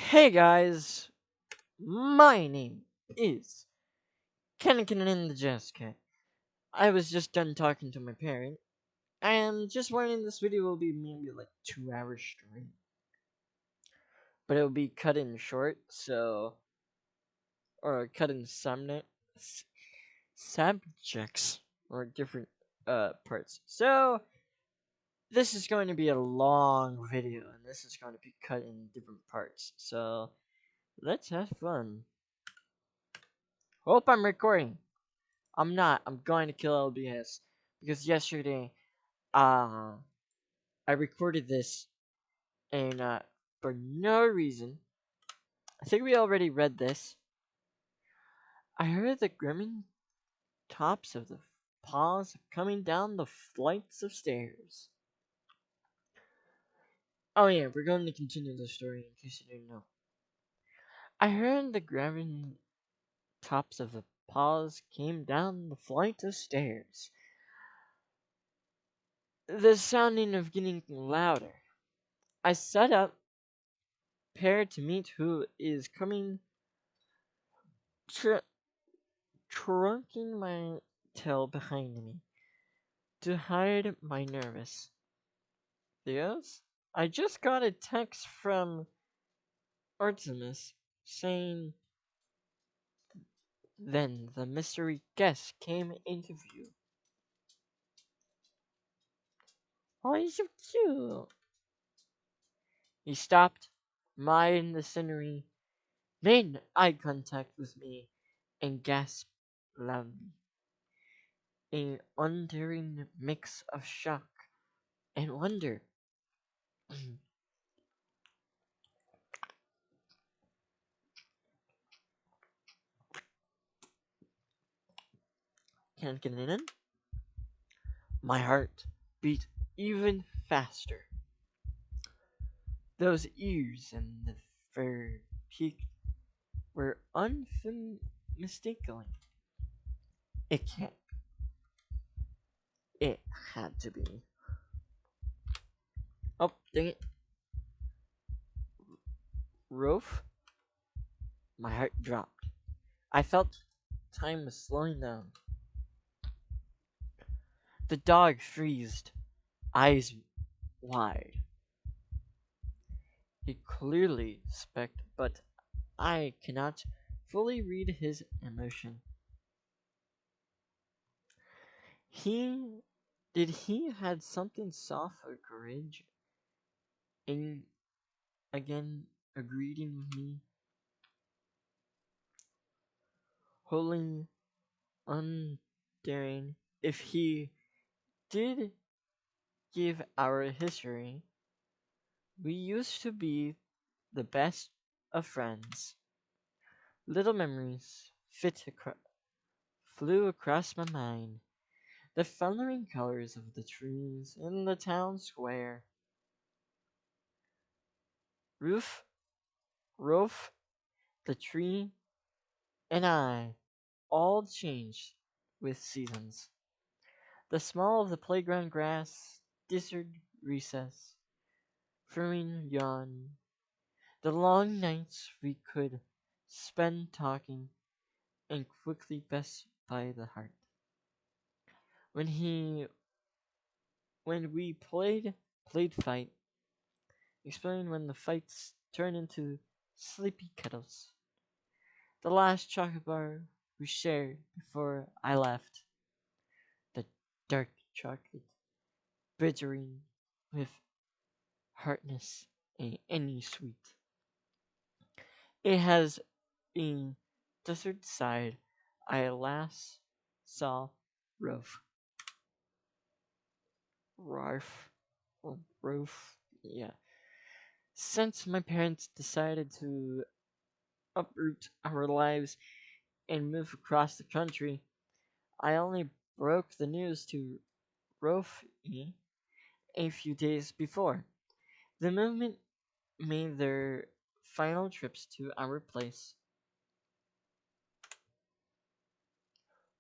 Hey guys, my name is kanannanin the Jazz Cat. I was just done talking to my parent, and just warning this video will be maybe like 2 hours straight. But it will be cut in short, or cut in subjects, or different parts. So, this is going to be a long video, and this is going to be cut in different parts. So, let's have fun. Hope I'm recording. I'm not. I'm going to kill LBS because yesterday, uh, I recorded this and for no reason. I think we already read this. I heard the grimming tops of the paws coming down the flights of stairs. Oh yeah, we're going to continue the story in case you didn't know. I heard the grimming tops of the paws came down the flight of stairs. The sounding of getting louder. I sat up prepared to meet who is coming, trunking my tail behind me to hide my nervous. Yes? I just got a text from Artemis saying then the mystery guest came into view. Oh, he's so cute. He stopped, minding the scenery, made eye contact with me, and gasped loudly. An undaring mix of shock and wonder. Can't get in? My heart beat even faster. Those ears and the fur peak were unmistakable. It can't. It had to be. Oh, dang it. Rof? My heart dropped. I felt time was slowing down. The dog freezed, eyes wide. He clearly suspected, but I cannot fully read his emotion. He he had something soft or courage in again a greeting with me, wholly undaring. If he did give our history, we used to be the best of friends. Little memories flew across my mind. The fluttering colors of the trees in the town square. Roof, roof, the tree, and I all changed with seasons. The smell of the playground grass, desert recess, firming yawn, the long nights we could spend talking, and quickly best by the heart. When he when we played fight, explain when the fights turn into sleepy kettles. The last chocolate bar we shared before I left, the dark chocolate, bittering with hardness and any sweet. It has been desert side I last saw Rof. Rarf. Or Rof. Yeah. Since my parents decided to uproot our lives and move across the country, I only broke the news to Rofi a few days before. The movement made their final trips to our place,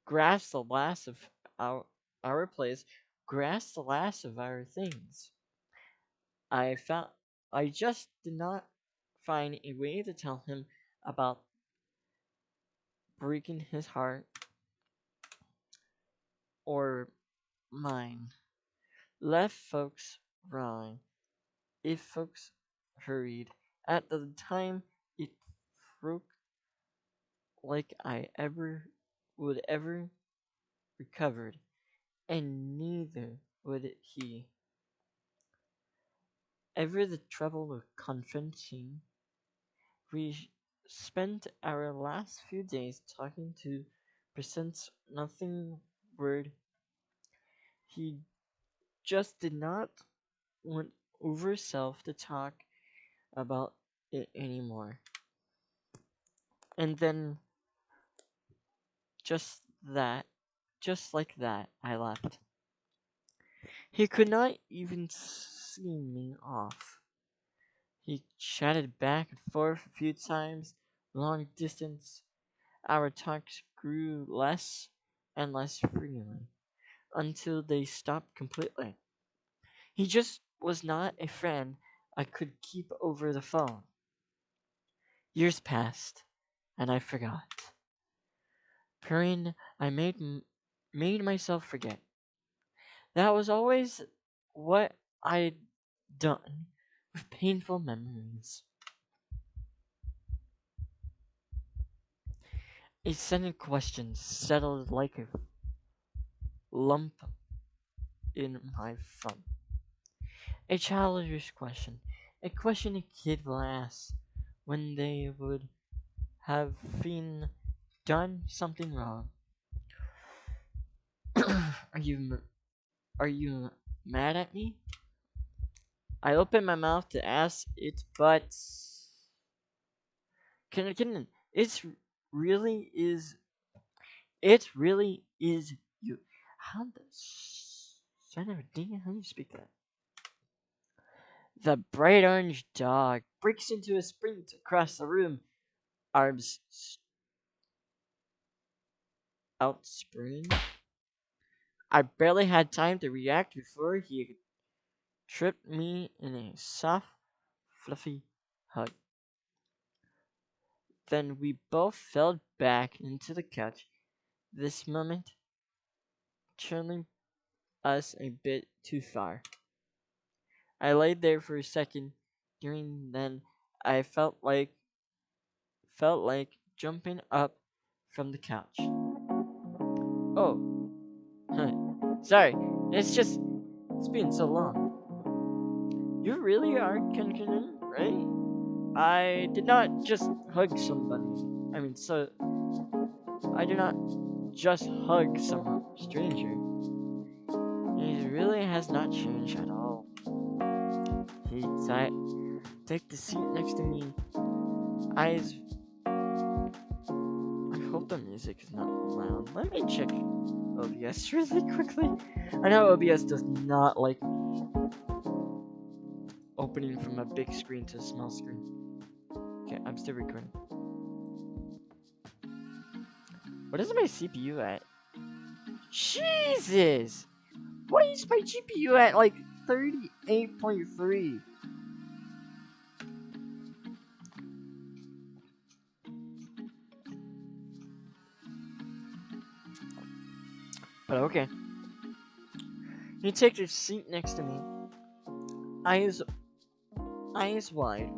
grasped the last of our our place, grasped the last of our things. I felt I just did not find a way to tell him about breaking his heart or mine. Left folks wrong. If folks hurried at the time it broke like I ever recovered, and neither would he. Ever the trouble of confronting. We spent our last few days talking to present nothing word. He just did not want over self to talk about it anymore. And then just that, just like that, I left. He could not even see me off. He chatted back and forth a few times, long distance. Our talks grew less and less freely until they stopped completely. He just was not a friend I could keep over the phone. Years passed, and I forgot. Praying, I made myself forget. That was always what I'd done with painful memories. A sudden question settled like a lump in my thumb. A childish question. A question a kid will ask when they would have been done something wrong. are you are you mad at me? I opened my mouth to ask it, but can it's really is it really is you. How the son of a ding? How do you speak that? The bright orange dog breaks into a sprint across the room, arms outspread. I barely had time to react before he tripped me in a soft, fluffy hug. Then we both fell back into the couch, this moment turning us a bit too far. I laid there for a second. During then, I felt like jumping up from the couch. Oh, sorry. It's been so long. You really are kanannanin, right? I did not just hug somebody. I mean, so I did not just hug some stranger. He really has not changed at all. He sat, take the seat next to me. Eyes. I hope the music is not loud. Let me check OBS really quickly. I know OBS does not like me opening from a big screen to a small screen. Okay, I'm still recording. What is my CPU at? Jesus! Why is my GPU at like 38.3? But okay. You take your seat next to me. Eyes wide,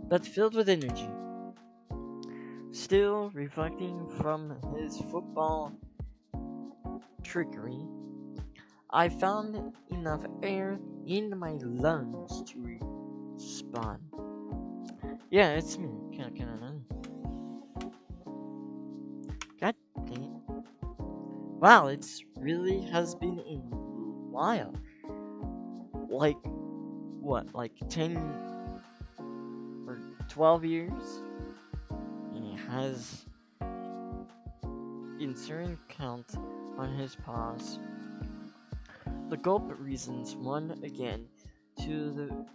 but filled with energy. Still reflecting from his football trickery, I found enough air in my lungs to respond. Yeah, it's me. Kanannanin. God dang it. Wow, it's really has been a while. Like, what, like 10 or 12 years? He has insert count on his paws. The gulp reasons one again to the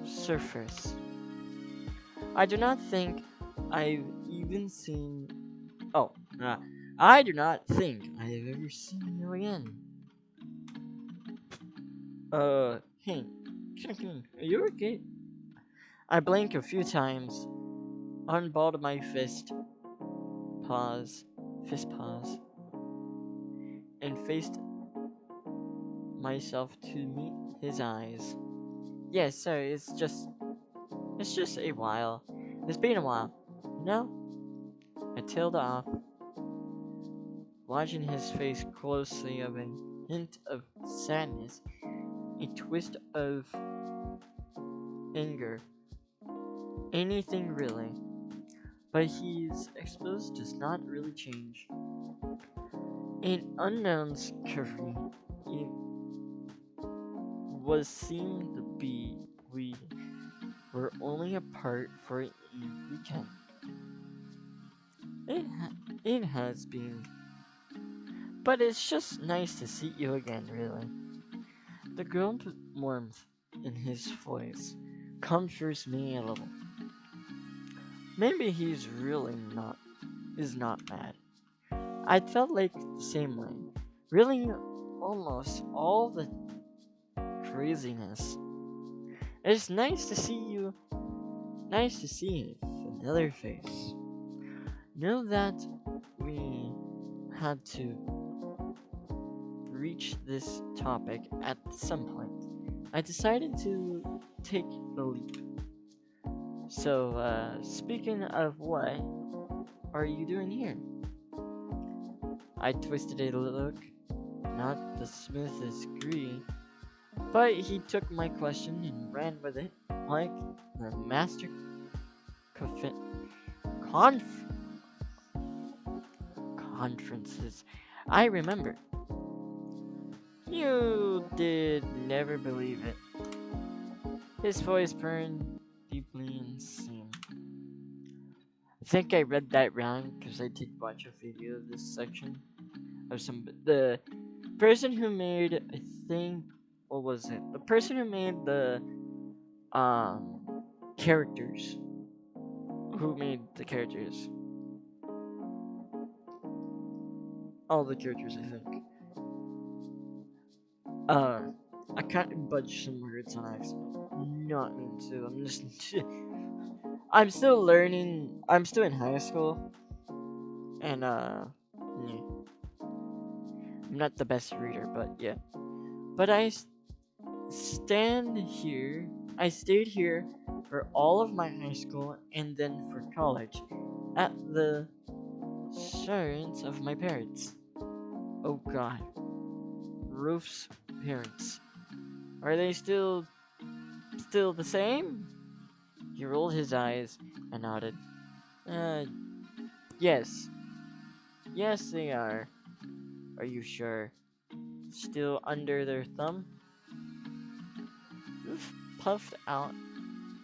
surface. I do not think I've even seen. Oh, I do not think I have ever seen you again. Hey, are you okay? I blinked a few times, unballed my fist paws, and faced myself to meet his eyes. Yes, sorry, it's just a while. It's been a while. You know? I tailed off, watching his face closely of a hint of sadness, a twist of anger, anything really. But his exposed does not really change. An unknown discovery it was seemed to be we were only apart for a weekend. It has been, but it's just nice to see you again, really. The grilled warmth in his voice comforts me a little. Maybe he's really is not mad. I felt like the same way. Really, almost all the craziness. It's nice to see you. Nice to see a familiar face. Know that we had to reach this topic at some point. I decided to take the leap. So, speaking of what are you doing here? I twisted a look, not the smoothest agree, but he took my question and ran with it like the master conf- conferences I remember. You did never believe it. His voice burned deeply insane. I think I read that wrong because I did watch a video of this section of the person who made, I think, what was it? The person who made the characters. Who made the characters? All the characters, I think. Uh, I kind of budged some words on accident. Not mean to. I'm just. I'm still learning. I'm still in high school, and yeah. I'm not the best reader, but yeah. But stand here. I stayed here for all of my high school and then for college, at the assurance of my parents. Oh God, Ruf's parents. Are they still the same? He rolled his eyes and nodded. Uh, yes. Yes, they are. Are you sure? Still under their thumb? Roof puffed out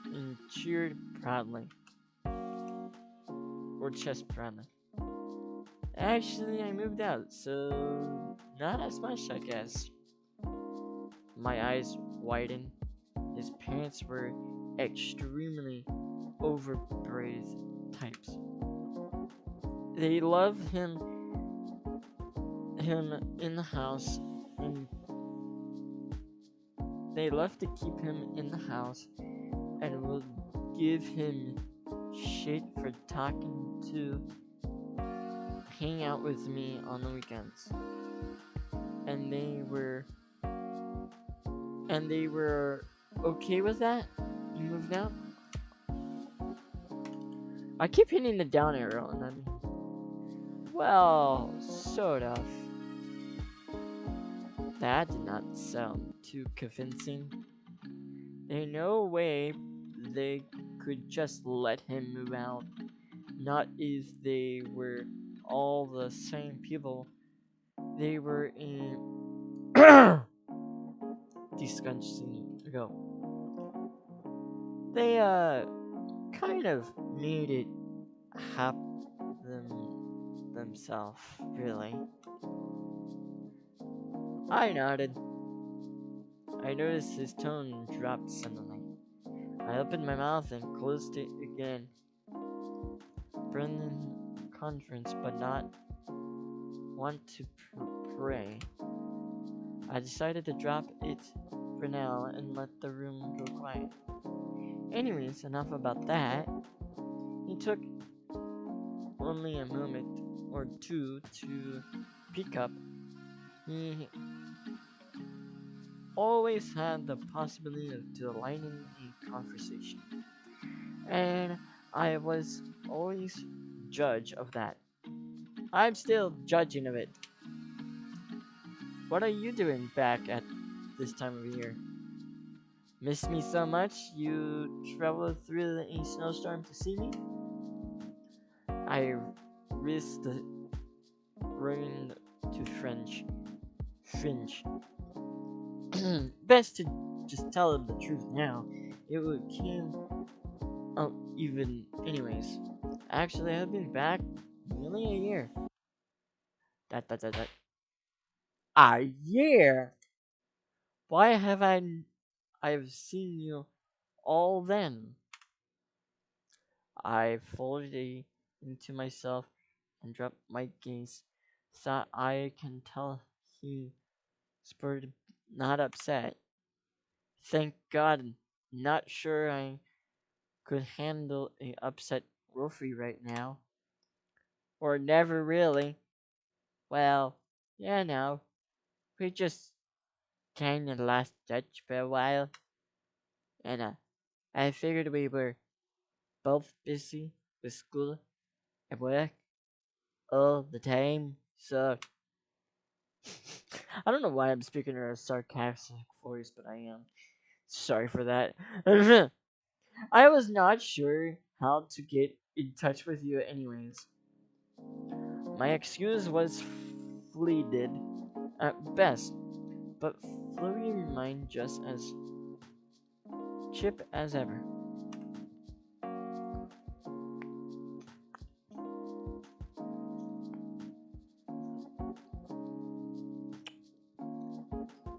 and cheered proudly. Or chest proudly. Actually, I moved out, so not as much, I guess. My eyes widened. His parents were extremely overpraised types. They loved him in the house, and they loved to keep him in the house and would give him shit for talking to hang out with me on the weekends. And they were okay with that? You moved out? I keep hitting the down arrow and then well, sort of. That did not sound too convincing. There's no way they could just let him move out. Not if they were all the same people. They were in disgusting ago. They kind of made it happen themselves, really. I nodded. I noticed his tone dropped suddenly. I opened my mouth and closed it again. Brendan conference, but not want to pray. I decided to drop it for now and let the room go quiet. anyways, enough about that. He took only a moment or two to pick up. He always had the possibility of delighting a conversation, and I was always judge of that. I'm still judging of it. What are you doing back at this time of year? Miss me so much you traveled through a snowstorm to see me? I risked the rain to Fringe. Best to just tell him the truth now. It would came out even anyways. Actually, I've been back nearly a year. That. A year? Why have I've seen you all then? I folded into myself and dropped my gaze. Thought I can tell he spurred, not upset. Thank God, not sure I could handle a upset Rofi right now. Or never really. Well, yeah, no. We just kinda lost touch for a while. And I figured we were both busy with school and work all the time. So, I don't know why I'm speaking in a sarcastic voice, but I am. Sorry for that. I was not sure how to get in touch with you, anyways. My excuse was fleeted at best, but Flurry remained just as chip as ever.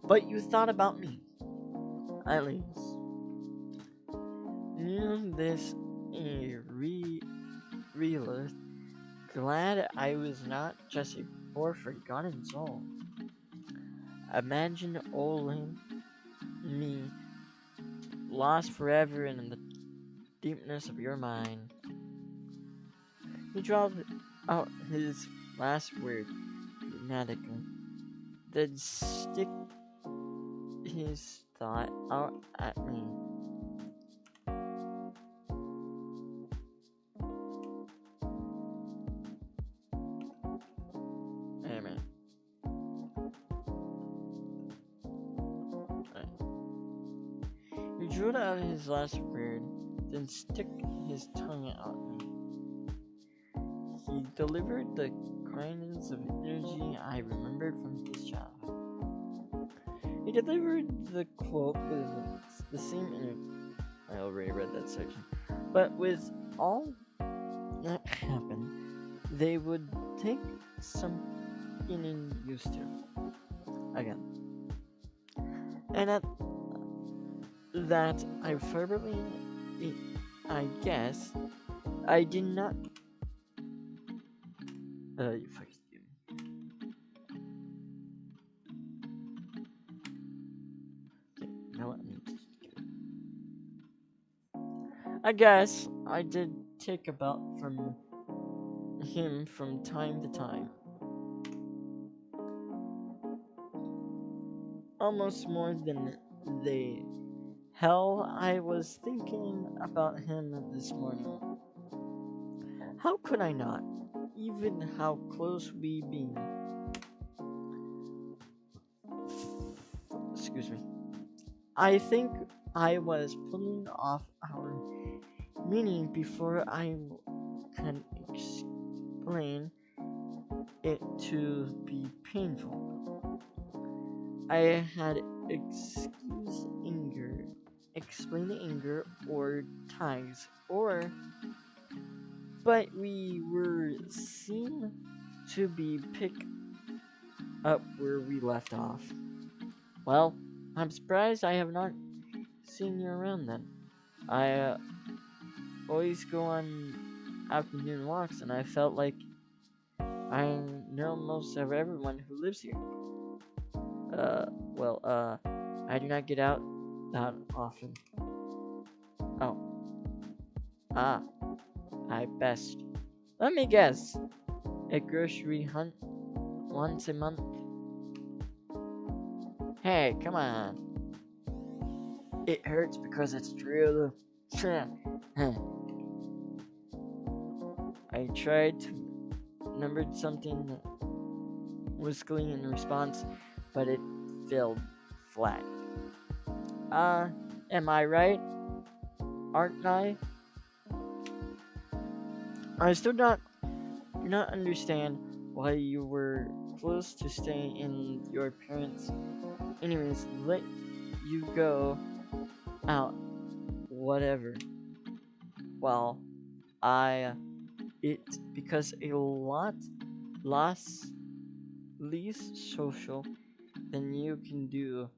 But you thought about me, at least. Knew this a realist. Glad I was not just a poor forgotten soul. Imagine old me lost forever in the deepness of your mind. He dropped out his last word dramatically, then stick his thought out at me. Hey man. He drew out his last word, then stuck his tongue out at me. He delivered the kindness of energy I remembered from his childhood. He delivered the quote with the same energy. I already read that section. But with all that happened, they would take some getting used to. Again. And at that, I fervently, I guess, I did not. You fucking do. Okay, now what? I guess I did take about from him from time to time. Almost more than they. Hell, I was thinking about him this morning. How could I not? Even how close we been. Excuse me. I think I was pulling off our meaning before I can explain it to be painful. I had explained anger or ties, but we were seen to be pick up where we left off. Well, I'm surprised I have not seen you around then. I always go on afternoon walks, and I felt like I know most of everyone who lives here. I do not get out that often. Oh, Ah, I best. Let me guess. A grocery hunt once a month? Hey, come on. It hurts because it's true. I tried to number something whiskily in response, but it fell flat. Am I right? Aren't I? I still do not understand why you were close to staying in your parents. Anyways, let you go out, whatever. Well, I it because a lot less least social than you can do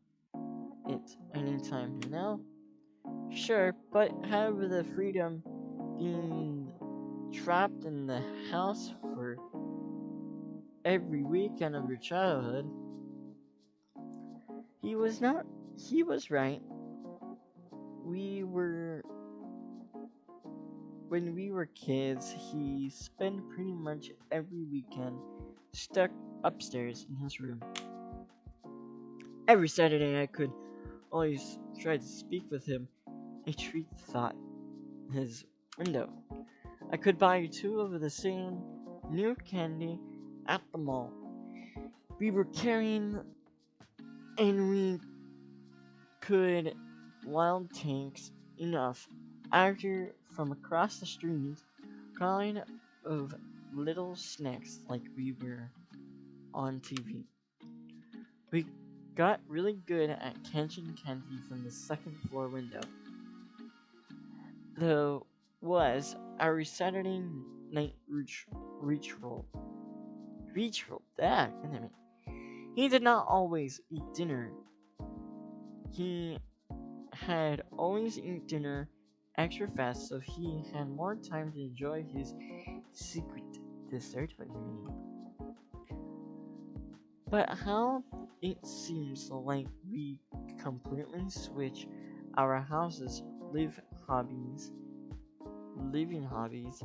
it anytime, you know? Sure, but have the freedom being trapped in the house for every weekend of your childhood. He was not he was right. We were When we were kids, he spent pretty much every weekend stuck upstairs in his room. Every Saturday I could always try to speak with him. A treat thought his window. I could buy two of the same new candy at the mall. We were carrying and we could wild tanks enough after from across the street calling of little snacks like we were on TV. We got really good at catching candy from the second floor window. Though was our Saturday night ritual. Ritual, that, damn it. He did not always eat dinner. He had always eaten dinner extra fast so he had more time to enjoy his secret dessert. What do you mean? But how it seems like we completely switch our houses, hobbies, living hobbies.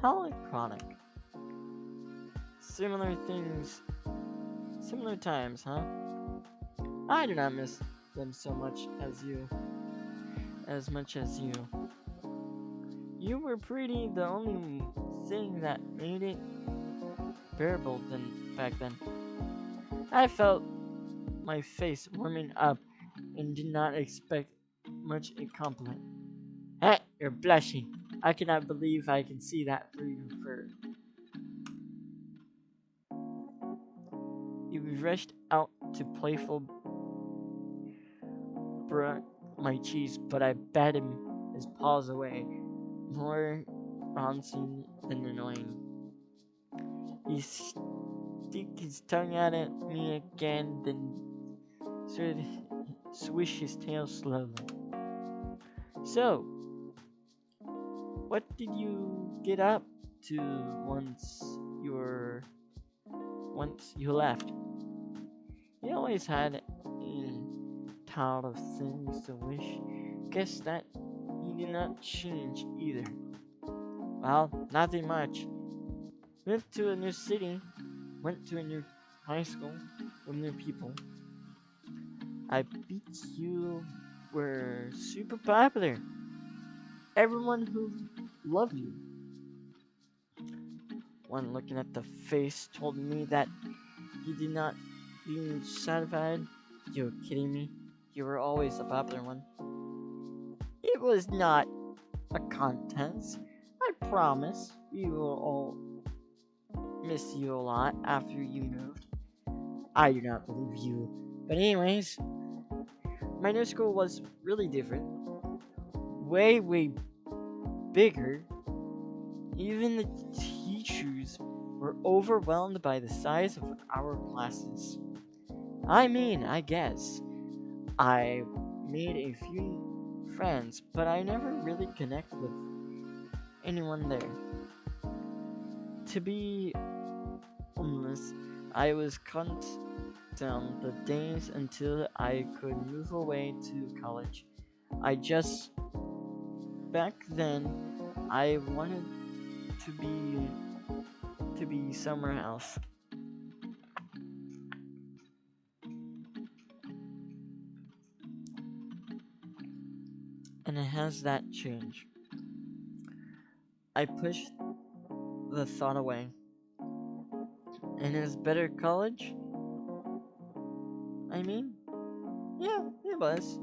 How ironic. Similar things, similar times, huh? I do not miss them so much as much as you. You were pretty the only thing that made it bearable back then. I felt my face warming up and did not expect much a compliment. Hey, you're blushing. I cannot believe I can see that through your fur. He rushed out to playful brush my cheeks, but I bat his paws away, more bouncing than annoying. He stick his tongue out at me again, then started swish his tail slowly. So, what did you get up to once you left? You always had a ton of things to wish. Guess that you did not change either. Well, nothing much. Moved to a new city, went to a new high school with new people. I bet you were super popular. Everyone who loved you. One looking at the face told me that he did not being satisfied. You're kidding me? You were always the popular one. It was not a contest. I promise we will all miss you a lot after you moved. I do not believe you. But anyways, my new school was really different. Way, way bigger. Even the teachers were overwhelmed by the size of our classes. I guess I made a few friends, but I never really connected with anyone there. To be honest, I was content down the days until I could move away to college. I just back then I wanted to be somewhere else. And it has that change. I pushed the thought away. And his better college? I mean, yeah, it was.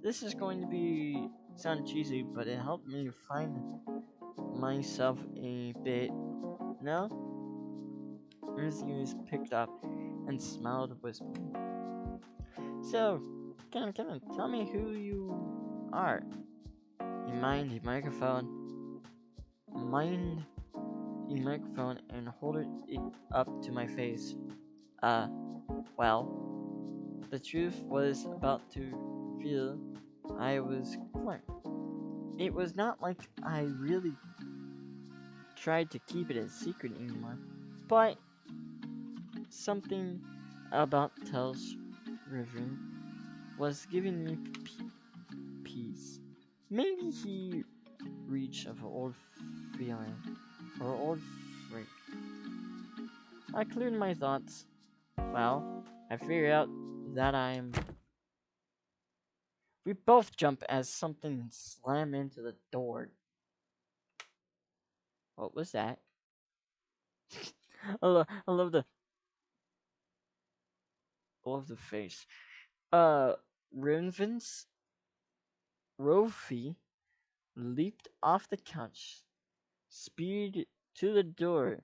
This is going to be sound cheesy, but it helped me find myself a bit. No? His ears picked up and smiled, whispering. So, come on, tell me who you are. You mind the microphone? Mind the microphone and hold it up to my face. Uh, well, the truth was about to reveal. I was correct. It was not like I really tried to keep it a secret anymore, but something about Tell's River was giving me peace. Maybe he reached of old feeling or old freak. I cleared my thoughts. Well, I figured out that We both jump as something slammed into the door. What was that? I love the face. Rinvin's Rofi leaped off the couch, speared to the door,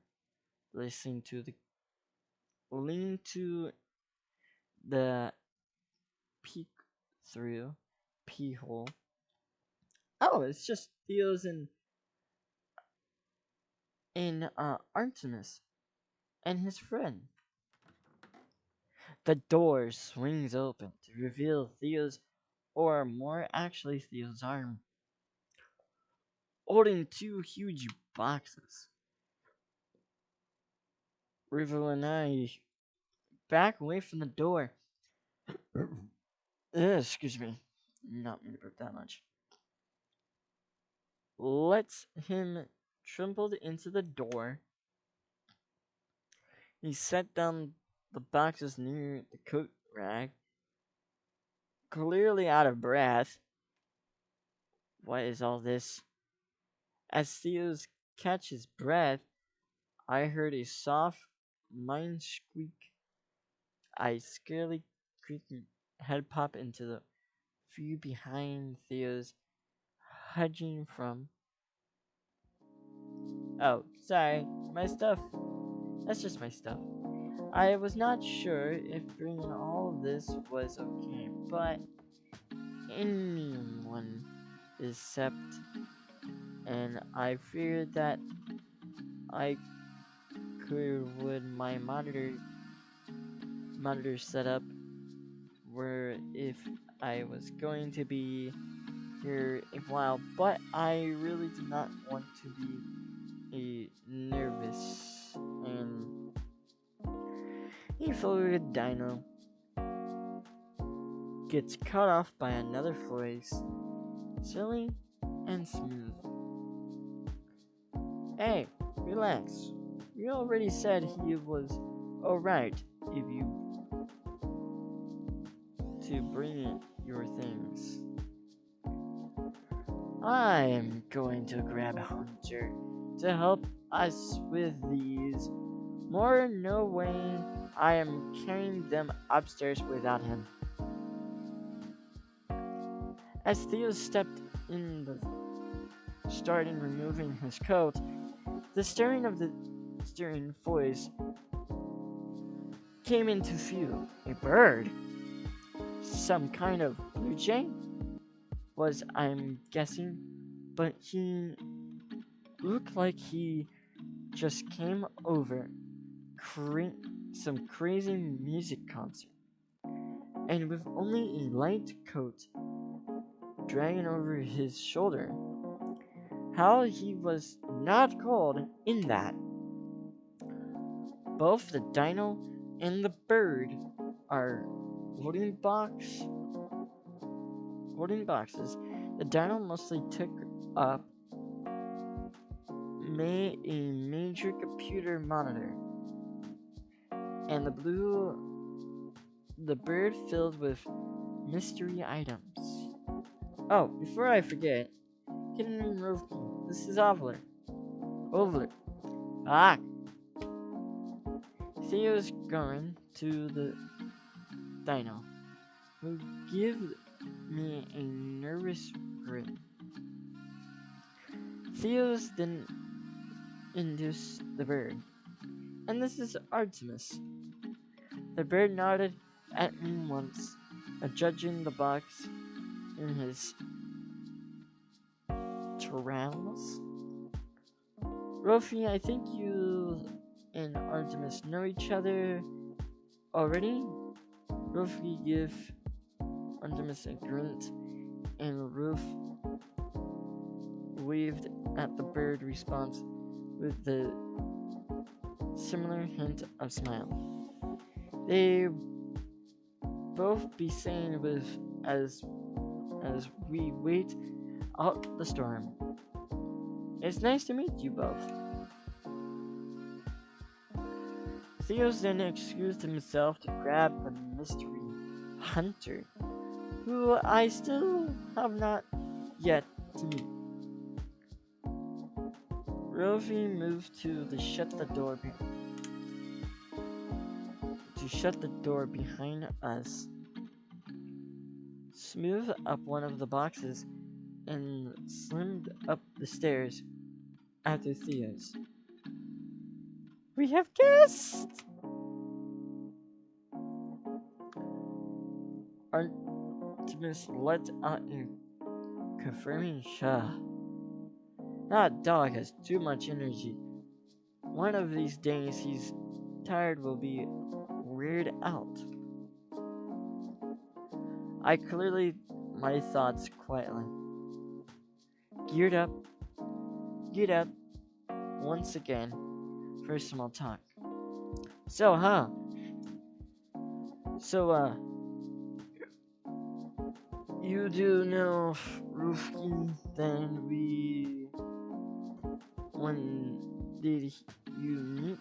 listening to the lean to the peek through pee hole. Oh, it's just Theo's in Artemis and his friend. The door swings open to reveal Theo's, or more actually Theo's arm, holding two huge boxes. River and I back away from the door. Excuse me. Not mean to burp that much. Lets him trembled into the door. He set down the boxes near the coat rack, clearly out of breath. What is all this? As Theo's catch his breath, I heard a soft mine squeak. I scarcely creaking head pop into the view behind Theo's, hudging from. Oh, sorry, my stuff. That's just my stuff. I was not sure if bringing all of this was okay, but anyone is sept, and I feared that I could would my monitor setup were if I was going to be here a while, but I really did not want to be nervous and he floated dino gets cut off by another voice, silly and smooth. Hey, relax. We already said he was alright if you to bring in your things. I am going to grab Hunter to help us with these. More no way I am carrying them upstairs without him. As Theo stepped in the starting removing his coat, the stirring of the steering voice came into view. A bird? Some kind of blue jay? Was I'm guessing, but he looked like he just came over some crazy music concert, and with only a light coat dragging over his shoulder. How he was not cold in that. Both the dino and the bird are holding boxes. The dino mostly took up a major computer monitor, and the bird filled with mystery items. Oh, before I forget, Kitten Rofi, this is Ovler. Ovler. Ah! Theo's going to the dino, who gives me a nervous grin. Theo's didn't induce the bird, and this is Artemis. The bird nodded at me once, adjudging the box in his trowels. Rofi, I think you and Artemis know each other already? Rofi give Artemis a grunt, and Roof waved at the bird response with the similar hint of smile. They both be saying with as we wait out the storm. It's nice to meet you both. Theo's then excused himself to grab the mystery hunter, who I still have not yet to meet. Rofi moved to shut the door behind us, smoothed up one of the boxes, and slimmed up the stairs after Theo's. We have guests! Artemis let out a confirming shah. That dog has too much energy. One of these days he's tired will be weirded out. I clearly my thoughts quietly. Geared up once again for small talk. So, you do know Rofi, then when did you meet?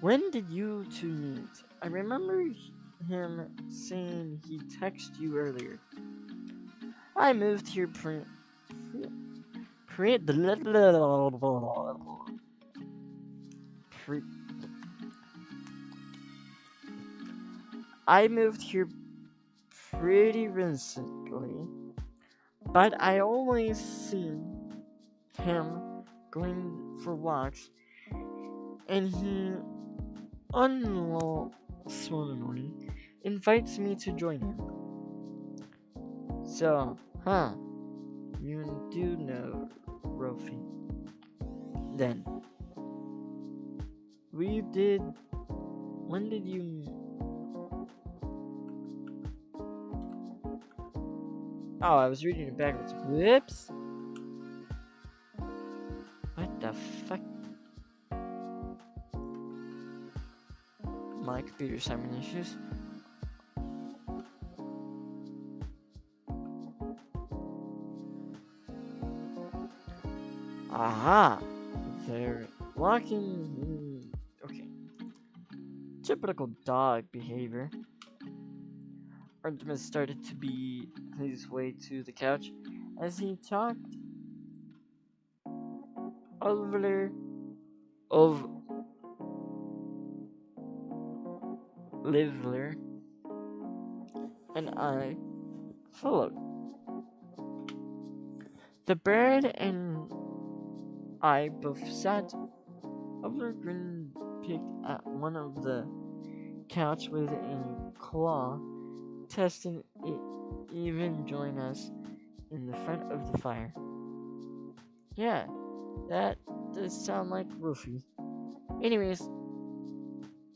When did you two meet? I remember him saying he texted you earlier. I moved here I moved here pretty recently, but I always see him going for walks, and he unswervingly invites me to join him. So, you do know Rofi. Then, when did you... Oh, I was reading it backwards. Whoops! What the fuck? My computer's having issues. Aha! They're walking. Okay. Typical dog behavior. Artemis started to be his way to the couch as he talked of Livler, and I followed. The bird and I both sat. Overgrin picked at one of the couch with a claw, testing it even join us in the front of the fire. Yeah, that does sound like Rofi. Anyways,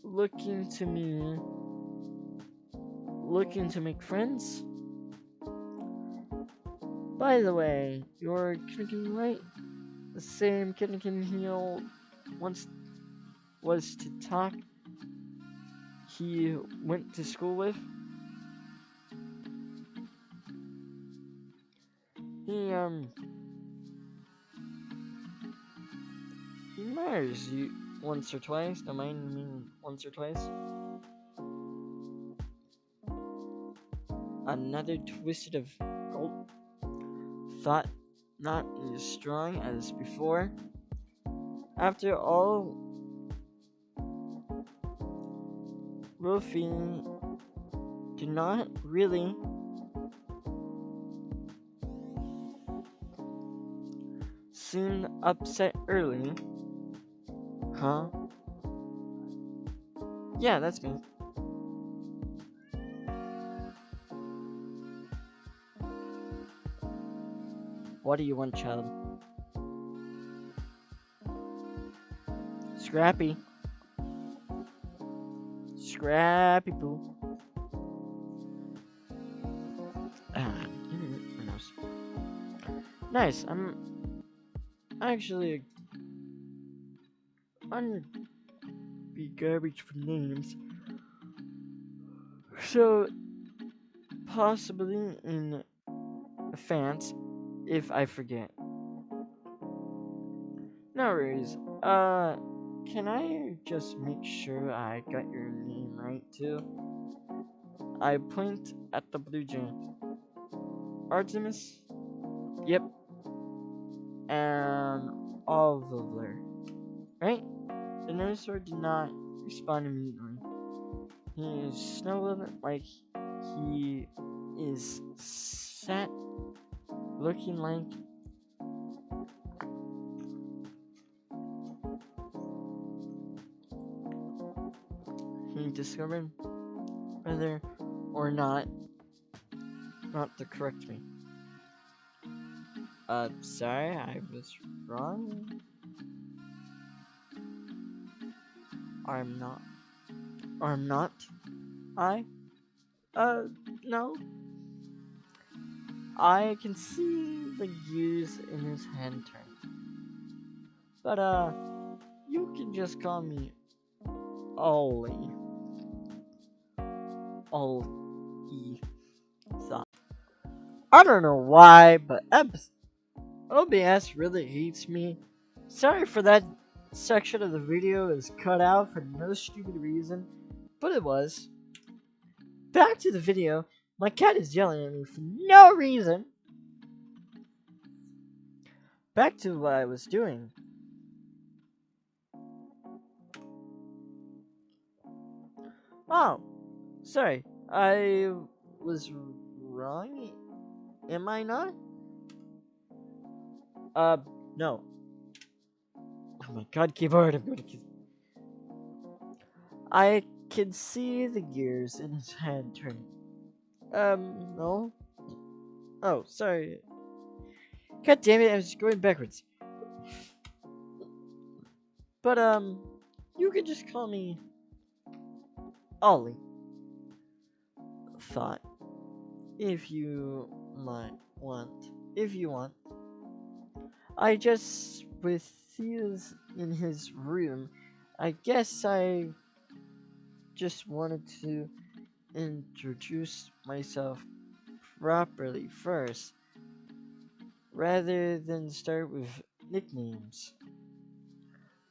looking to make friends? By the way, you're Kinnikin, right? The same Kinnikin he once was to talk he went to school with? He matters you once or twice. Don't mind me once or twice. Another twisted of gold. Thought not as strong as before. After all, Rofi did not really seem upset early. Huh? Yeah, that's me. What do you want, child? Scrappy. Scrappy poo. Who knows? Nice. I'm actually on be garbage for names. So possibly in fans if I forget. No worries. Can I just make sure I got your name right too? I point at the blue jay. Artemis? Yep. And Oliver. Right? The dinosaur did not respond immediately. He snuggled like he is sat looking like he discovered whether or not to correct me. Sorry, I was wrong. I'm not. I'm not. I? No. I can see the gears in his hand turn. But, you can just call me Ollie. Ollie. I don't know why, but OBS really hates me. Sorry for that section of the video is cut out for no stupid reason, but it was. Back to the video. My cat is yelling at me for no reason. Back to what I was doing. Oh, sorry. I was wrong. Am I not? No. Oh my god, keyboard, I'm gonna kill. I can see the gears in his head turning. No. Oh, sorry. God damn it, I was going backwards. But, you can just call me Ollie. Thought. If you might want. If you want. I just, with Thea's in his room, I guess I just wanted to introduce myself properly first, rather than start with nicknames.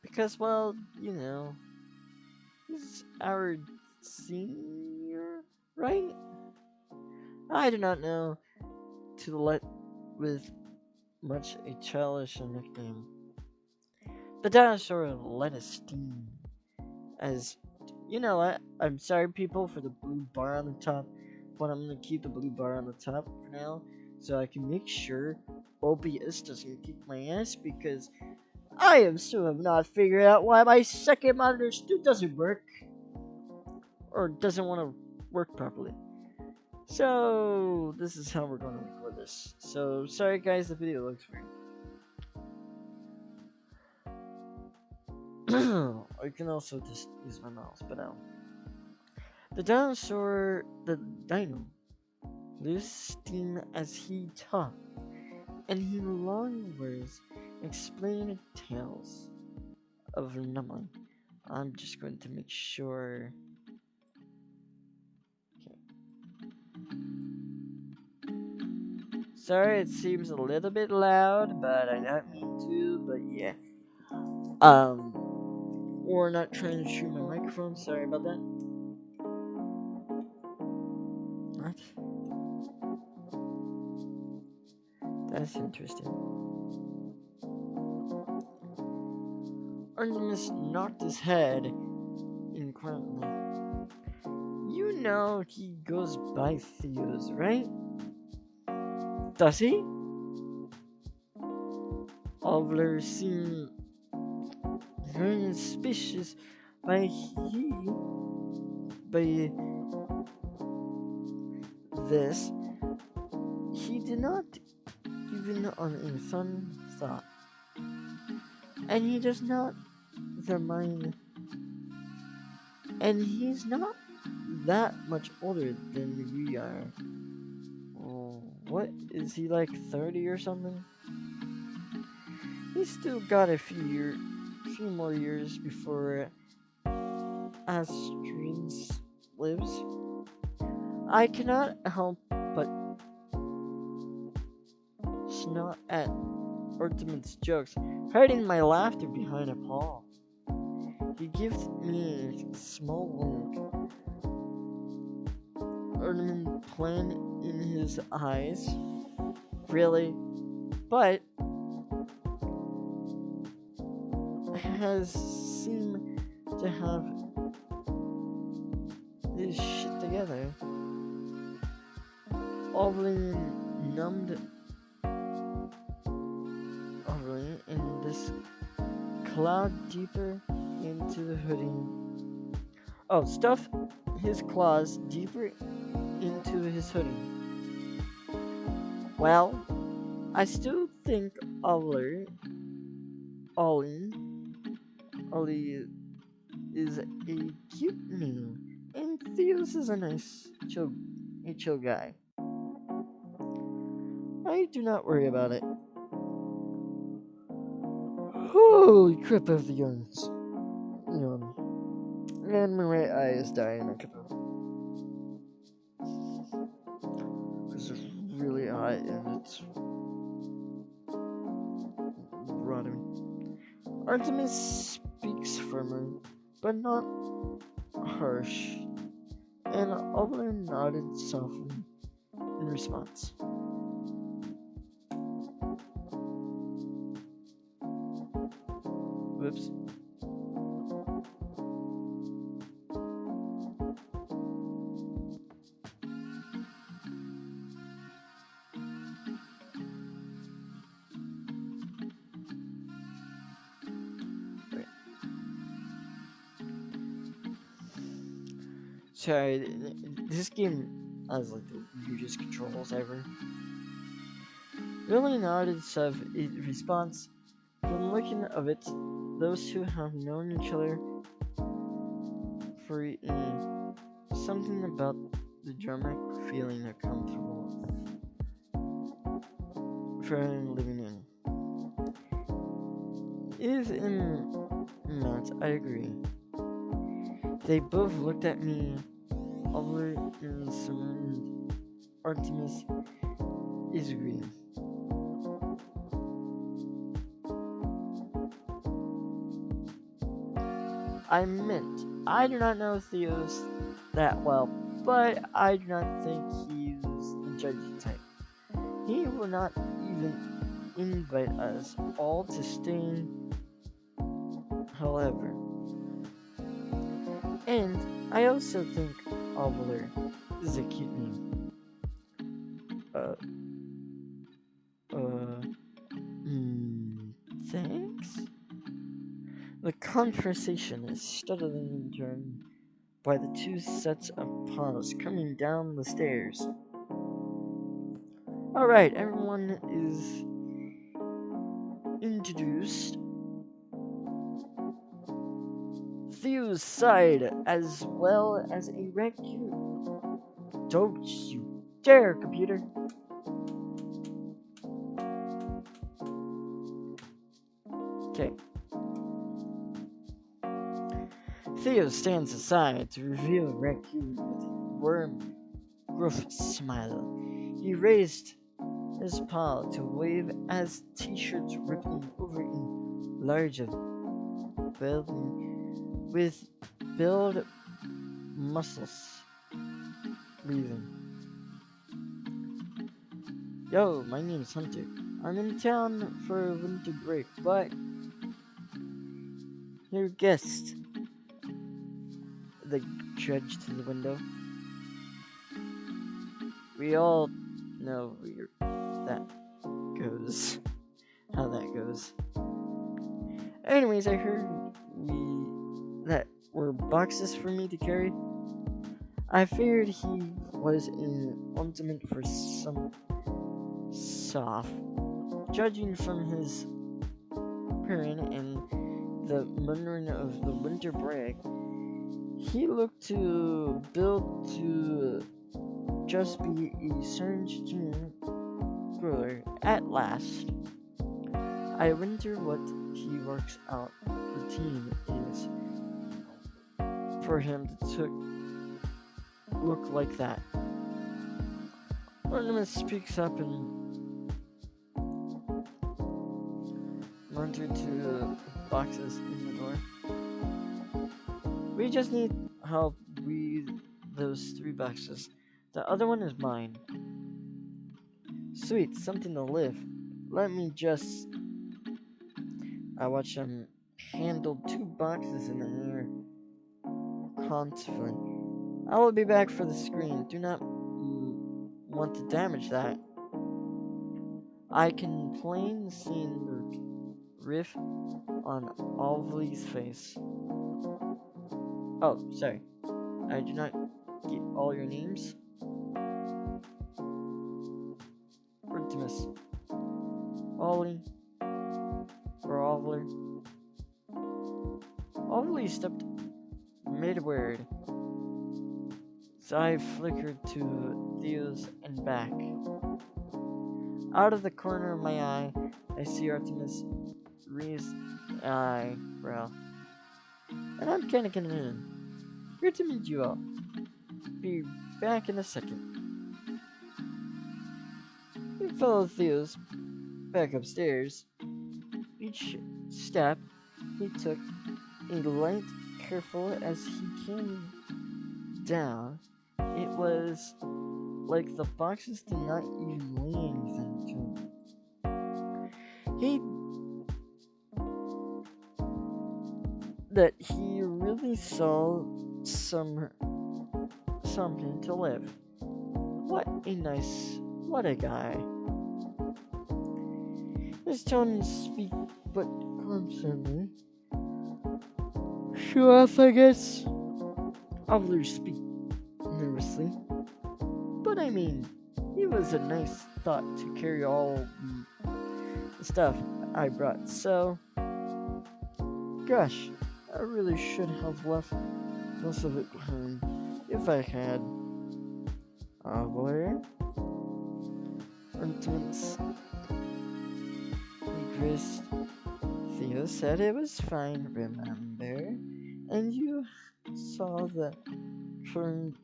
Because, well, you know, he's our senior, right? I do not know to let with much a childish nickname. The dinosaur let us steam. As you know what? I'm sorry, people, for the blue bar on the top, but I'm gonna keep the blue bar on the top for now, so I can make sure OBS doesn't kick my ass, because I am still have not figured out why my second monitor still doesn't work, or doesn't want to work properly. So this is how we're gonna record this. So sorry, guys, the video looks weird. I can also just use my mouse, but the dino, loose steam as he talked, and he long words explained tales of numbing. I'm just going to make sure. Okay. Sorry, it seems a little bit loud, but I don't mean to. But yeah. Or not trying to shoot my microphone. Sorry about that. What? That's interesting. Artemis knocked his head inquiringly. You know he goes by Theos, right? Does he? Oliver seemed very suspicious by this. He did not even on a sudden thought, and he does not the mind, and he's not that much older than we are. Oh, what is he, like 30 or something? He's still got a few more years before Astrid's lives. I cannot help but snort at Artemis' jokes, hiding my laughter behind a paw. He gives me a small wink. Artemis plain in his eyes. Really? But has seemed to have his shit together. Overly numbed overly in this cloud deeper into the hoodie. Oh, stuff his claws deeper into his hoodie. Well, I still think Ollie is a cute name, and Theos is a nice, chill guy. I do not worry about it. Holy crap of the yawns. Yawn. And my right eye is dying. Because it's really hot and it's rotting. Artemis speaks firmly, but not harsh, and Oliver nodded softly in response. Whoops. Sorry, this game has like the weirdest controls ever. Really nodded in response. From looking of it, those who have known each other for something about the dramatic feeling they're comfortable for living in. Is in not, I agree. They both looked at me. Oliver is surrounded. Artemis is agreeing. I meant, I do not know Theos that well, but I do not think he's the judgy type. He will not even invite us all to stay, however. And I also think Oliver is a cute name. Thanks? The conversation is steadily turned by the two sets of paws coming down the stairs. Alright, everyone is introduced. Theo's side, as well as a raccoon. Don't you dare, computer! Okay. Theo stands aside to reveal a raccoon with a warm, gruff smile. He raised his paw to wave as t-shirts rippling over in large with build muscles. Breathing. Yo, my name is Hunter. I'm in town for a winter break, but your guest, the judge to the window. We all know that goes. How that goes. Anyways, I heard that were boxes for me to carry. I figured he was in ornament for some soft. Judging from his appearance and the murmuring of the winter break, he looked to build to just be a strange grower at last. I wonder what he works out routine is for him to look like that. Ornament speaks up and wandered to the boxes in the door. We just need help with those 3 boxes. The other one is mine. Sweet, something to live. Let me just... I watched him handle 2 boxes in the air confidently. I will be back for the screen. Do not want to damage that. I can plain see the riff on Olvely's face. Oh, sorry. I do not get all your names. Artemis. Ollie. Or Olver. Olvely stepped midward. His eye flickered to Theo's and back. Out of the corner of my eye, I see Artemis raise an eyebrow. And I'm kanannanin. Here to meet you all. Be back in a second. We followed Theo's back upstairs. Each step he took a light, careful as he came down. It was like the boxes did not even weigh anything to him. He really saw something to live. What a guy. His tone speak but constantly. Show off, I guess. Others speak nervously. But I mean, it was a nice thought to carry all the stuff I brought, so... Gosh, I really should have left most of it behind, if I had. Where? Artemis Chris. Theo said it was fine, remember? And you saw the turned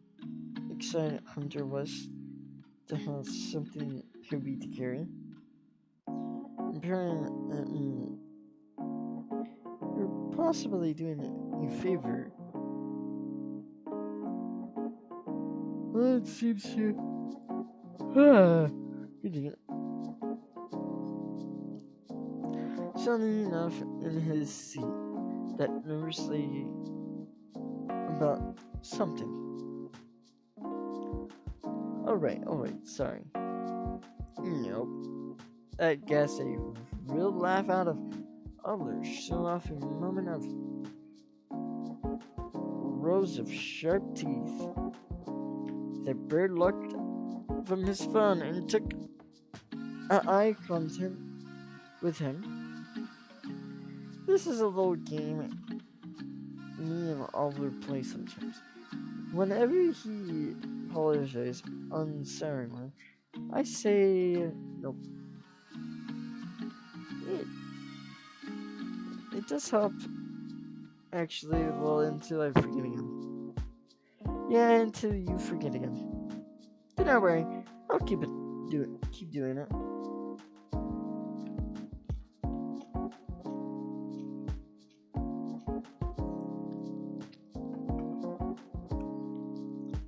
excited Hunter was to have something heavy to carry. Apparently, you're possibly doing it a favor. Well, it seems to... Something enough in his seat that nervously about something. Alright, sorry. Nope. I guess a real laugh out of others show off a moment of rows of sharp teeth. The bird looked from his phone and took an eye contact with him. This is a little game me and Oliver play sometimes. Whenever he apologizes unceremoniously, I say nope. It does help, actually, well, until I forget again. Yeah, until you forget again. Do not worry, I'll keep doing it.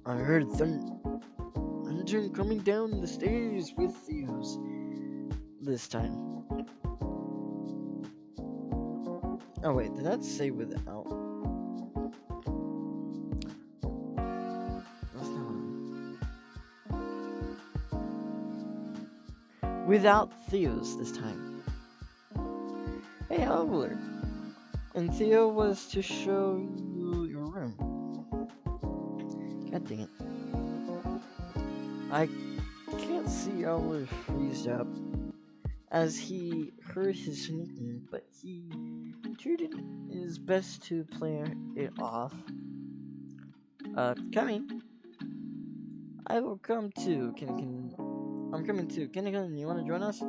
I heard thunder coming down the stairs with thieves this time. Oh wait, did that say without? That's not without Theo's this time. Hey, Oliver. And Theo was to show you your room. God dang it. I can't see Oliver freeze up as he heard his nickname, but he treated his best to play it off. Coming. I will come too. I'm coming too. Can you want to join us?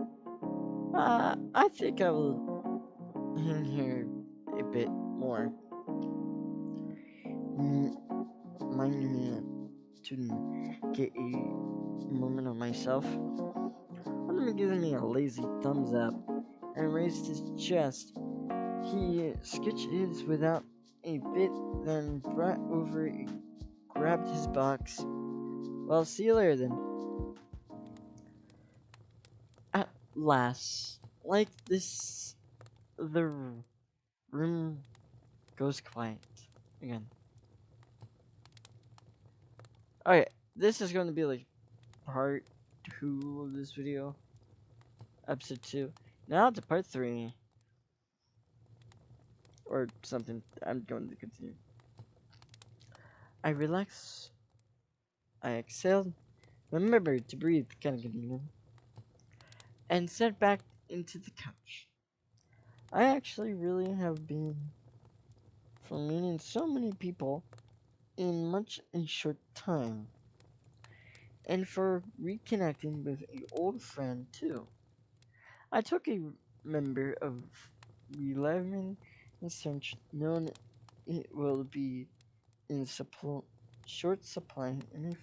I think I will hang here a bit more. Mind me to get a moment of myself. Oliver gave me a lazy thumbs up and raised his chest. He sketched his without a bit, then brought over and grabbed his box. Well, see you later then. At last, like this, the room goes quiet again. Okay, this is going to be like part 2 of this video. Episode 2. Now to part 3. Or something. I'm going to continue. I relaxed. I exhaled. Remembered to breathe kanannanin, and sat back into the couch. I actually really have been from meeting so many people in much a short time, and for reconnecting with an old friend too. I took a member of relevant research known it will be in short supply in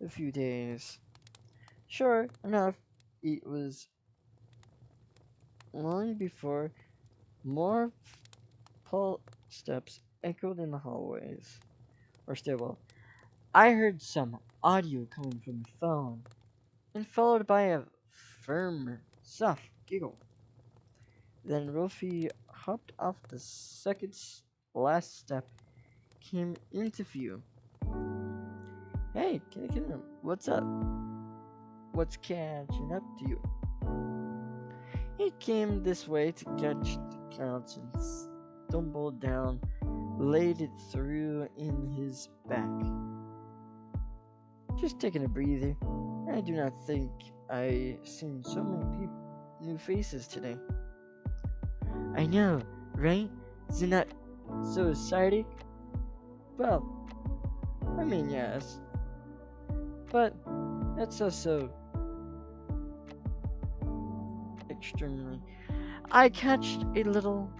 a few days. Sure enough, it was long before more steps echoed in the hallways or stairwell. I heard some audio coming from the phone, and followed by a firm, soft giggle. Then Rofi hopped off the second last step, came into view. Hey, what's up? What's catching up to you? He came this way to catch the couch and stumbled down, laid it through in his back. Just taking a breather. I do not think I seen so many new faces today. I know, right? Isn't that so exciting? Well, I mean, yes. But that's also extremely. I choked a little,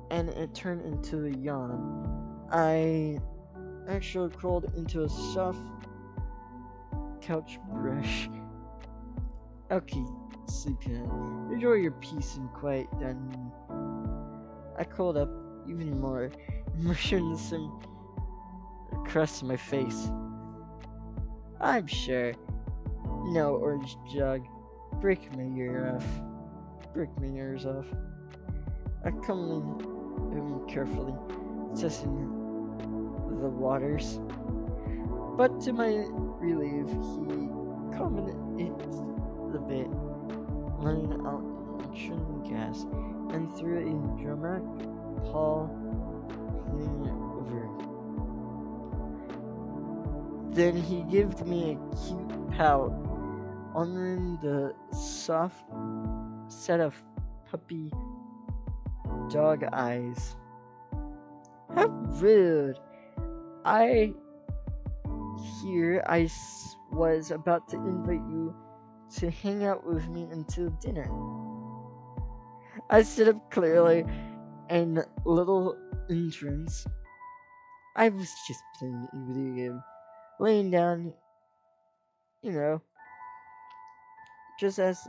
and it turned into a yawn. I actually crawled into a soft couch brush. Okay, sleepyhead. Enjoy your peace and quiet, Danny. I curled up even more, immersing some crust in my face. I'm sure. No orange jug. Break my ear off. Break my ears off. I come in carefully, testing the waters. But to my relief, he commented the bit, letting out an extreme gas, and threw a dramatic paw over. Then he gave me a cute pout, honoring the soft set of puppy dog eyes. How rude! I was about to invite you to hang out with me until dinner. I stood up clearly and little entrance. I was just playing a video game, laying down, you know, just as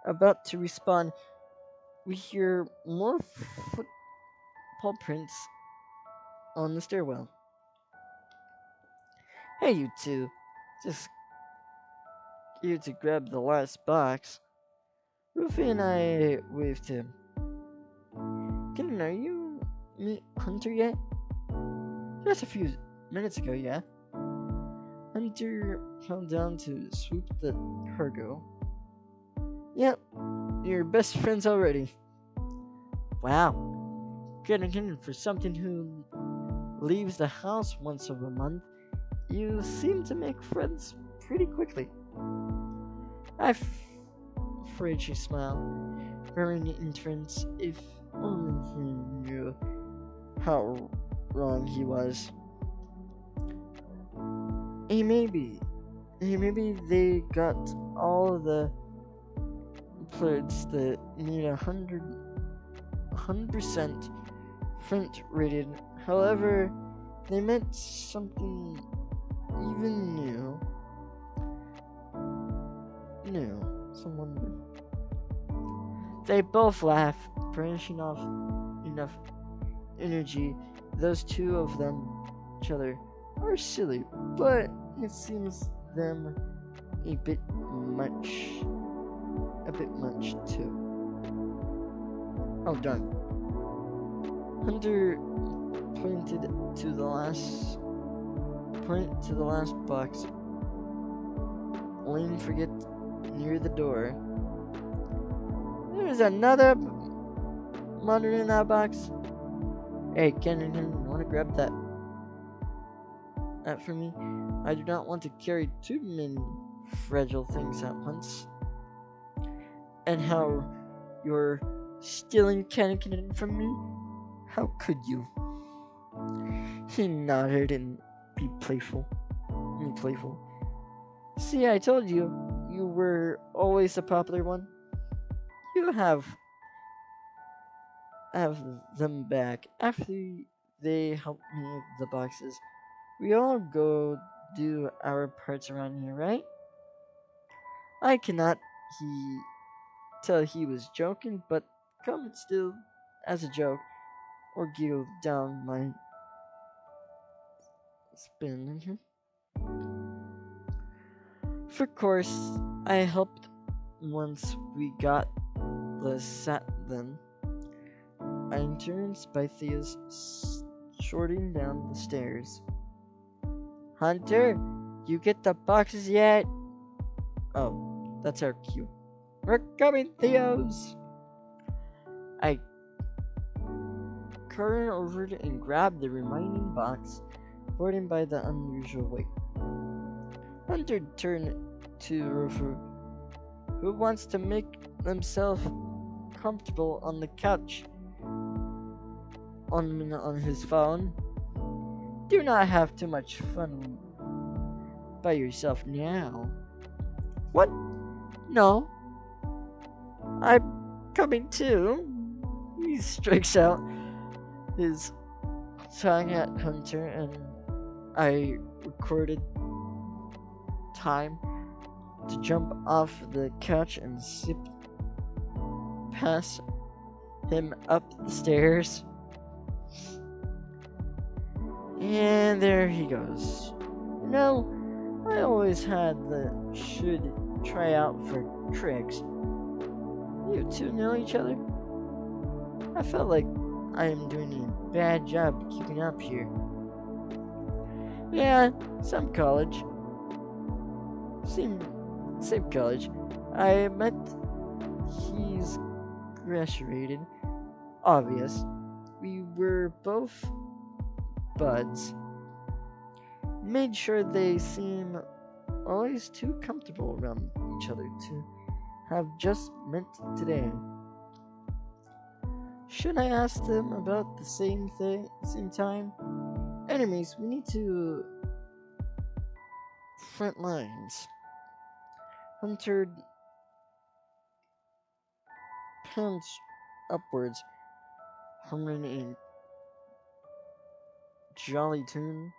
about to respond, we hear more football prints on the stairwell. Hey, you two. Just here to grab the last box. Rofi and I waved to him. Kenan, are you meet Hunter yet? Just a few minutes ago, yeah. Hunter fell down to swoop the cargo. Yep, you're best friends already. Wow. Kenan, for something who leaves the house once a month, you seem to make friends pretty quickly. I'm afraid she smiled, very intense, if only he knew how wrong he was. Hey, maybe they got all the plants that need 100% print rated. However, they meant something even new. Someone. They both laugh, branching off enough energy. Those two of them, each other, are silly, but it seems them a bit much too. Oh darn. Hunter pointed to the last box. Lane forget near the door. There's another monitor in that box. Hey, Kenan, you want to grab that for me? I do not want to carry too many fragile things at once. And how you're stealing Kenan from me? How could you? He nodded and be playful. See, I told you, you were always the popular one. You have them back after they help me with the boxes. We all go do our parts around here, right? I cannot tell he was joking, but comment still as a joke or giggle down my spin. For course, I helped once we got the sat then. I turned by Thea's shorting down the stairs. Hunter, you get the boxes yet? Oh, that's our cue. We're coming, Theos! I curled over and grabbed the remaining box, burdened by the unusual weight. Hunter turned to Rofi, who wants to make themselves comfortable on the couch on his phone. Do not have too much fun by yourself now. What? No. I'm coming too. He stretched out his tongue at Hunter, and I recorded time to jump off the couch and zip past him up the stairs. And there he goes. You know, I always had the should try out for tricks. You two know each other? I felt like I am doing a bad job keeping up here. Yeah, some college. Same college. I met he's graduated. Obvious. We were both buds. Made sure they seem always too comfortable around each other to have just met today. Should I ask them about the same time? Enemies, we need to front lines. Hunter pounced upwards, humming a jolly tune.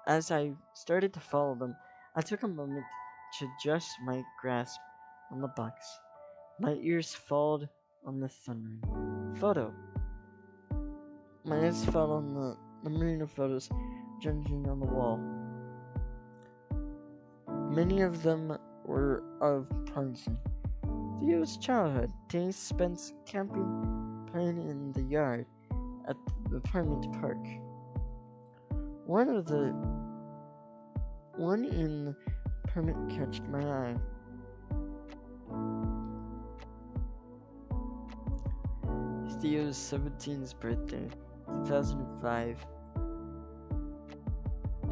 As I started to follow them, I took a moment to adjust my grasp on the box. My ears followed on the thundering photo. My eyes fell on the marina photos judging on the wall. Many of them were of Parkinson. Theo's childhood days spent camping, playing in the yard at the apartment park. One in the apartment catched my eye. Theo's 17th birthday, 2005.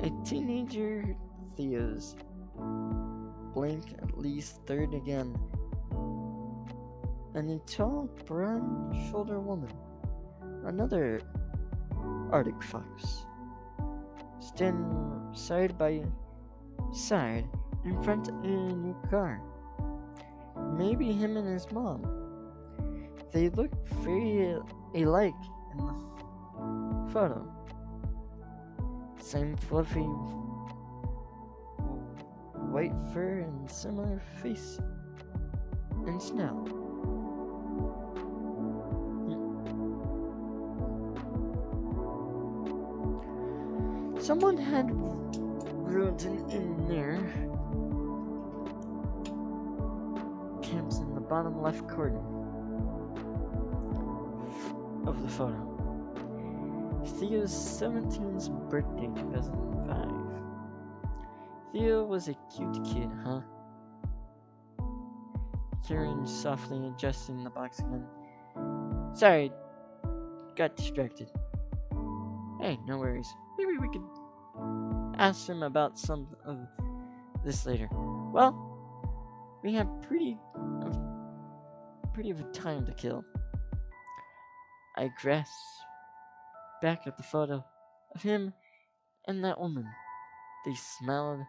A teenager Theo's blink at least third again. And a tall, broad-shouldered woman, another Arctic fox, standing side by side in front of a new car. Maybe him and his mom. They look very alike in the photo. Same fluffy white fur and similar face and snout. Someone had written in there. Camps in the bottom left corner of the photo. Theo's 17th birthday, 2005. Theo was a cute kid, huh? Karen softly adjusting the box again. Sorry, got distracted. Hey, no worries. Maybe we could ask him about some of this later. Well, we have pretty of a time to kill. I grasped back at the photo of him and that woman. They smiled,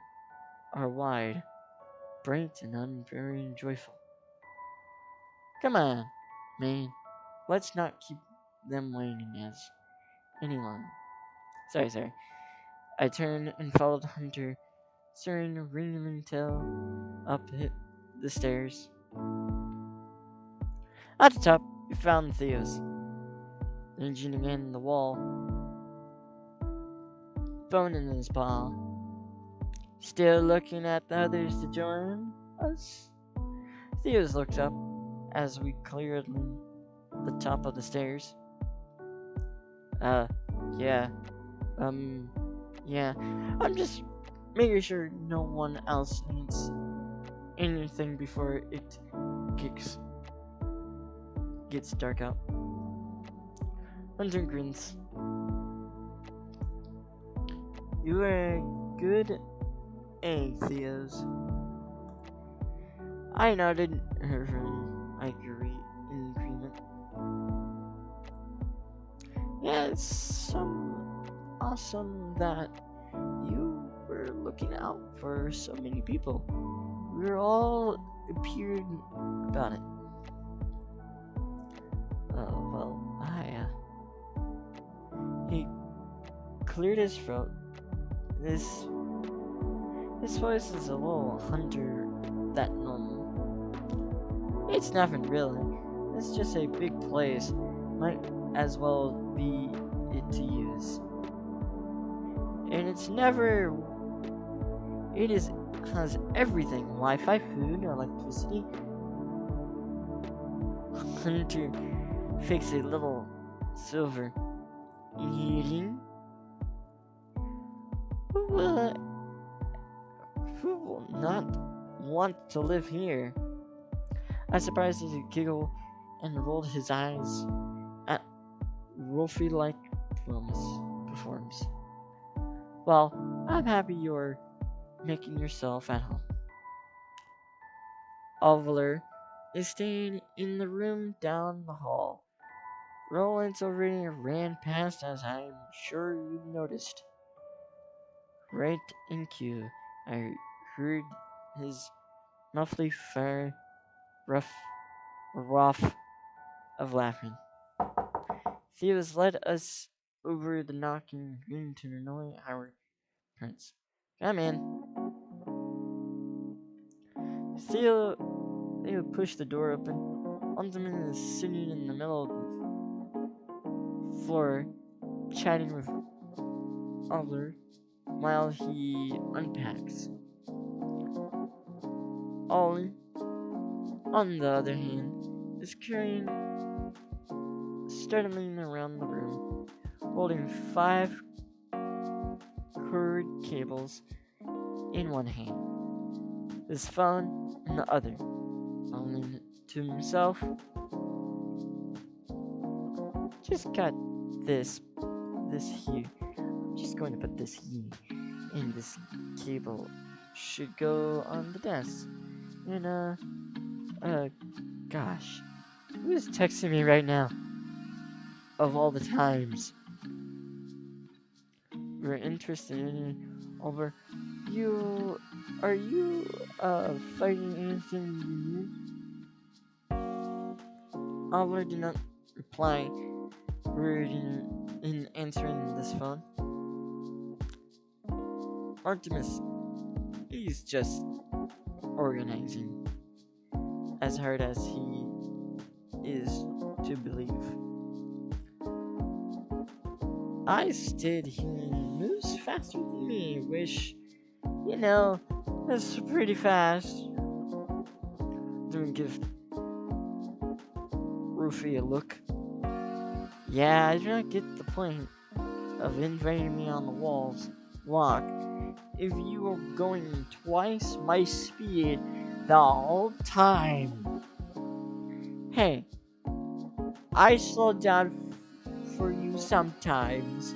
are wide, bright, and very joyful. Come on, man. Let's not keep them waiting any longer. Sorry. I turned and followed Hunter, staring a ringing tail up the stairs. At the top, we found Theo's. Leaning again the wall, phone in his paw. Still looking at the others to join us? Theo's looked up as we cleared the top of the stairs. Yeah. Yeah. I'm just making sure no one else needs anything before it gets dark out. Hunter grins. You are a good egg, Theo's. I nodded in agreement. Yeah, it's awesome that you were looking out for so many people. We were all appeared about it. He cleared his throat. His voice is a little Hunter that normal. It's nothing really. It's just a big place. Might as well be it to use. And has everything. Wi-Fi, food, electricity. Hunter fakes a little silver. Eating? Who will not want to live here? I surprised as he giggled and rolled his eyes at Rofi like performs. Well, I'm happy you're making yourself at home. Oliver is staying in the room down the hall. Roland's already ran past, as I'm sure you noticed. Right in cue, I heard his muffly fair rough of laughing. Theo's led us over the knocking green to annoy our parents. Come in. Theo pushed the door open. Undaman is sitting in the middle of the floor, chatting with Oliver while he unpacks. Ollie, on the other hand, is carrying, stumbling around the room, holding 5 cord cables in one hand, his phone in the other, only to himself. Just got this here. I'm just going to put this here, and this cable should go on the desk. And gosh, who is texting me right now? Of all the times, we're interested in over. Are you fighting anything new? Oliver did not reply word in answering this phone. Artemis, he's just organizing, as hard as he is to believe. I stood here moves faster than me, which, that's pretty fast. Don't give Rofi a look. Yeah, I do not get the point of inviting me on the walk if you are going twice my speed the whole time. Hey, I slow down for you sometimes.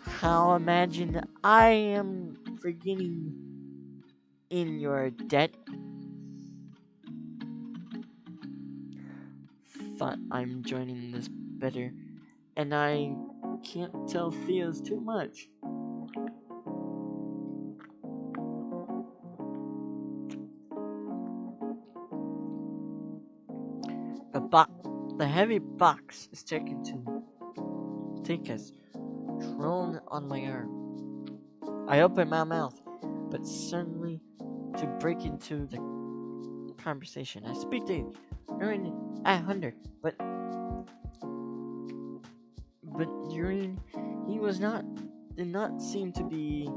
How imagine I am forgetting in your debt. Thought I'm joining this better, and I can't tell Theo's too much. The heavy box is taken to take us, thrown on my arm. I open my mouth, but suddenly to break into the conversation. I speak to Doreen at Hunter, but Doreen, he did not seem to be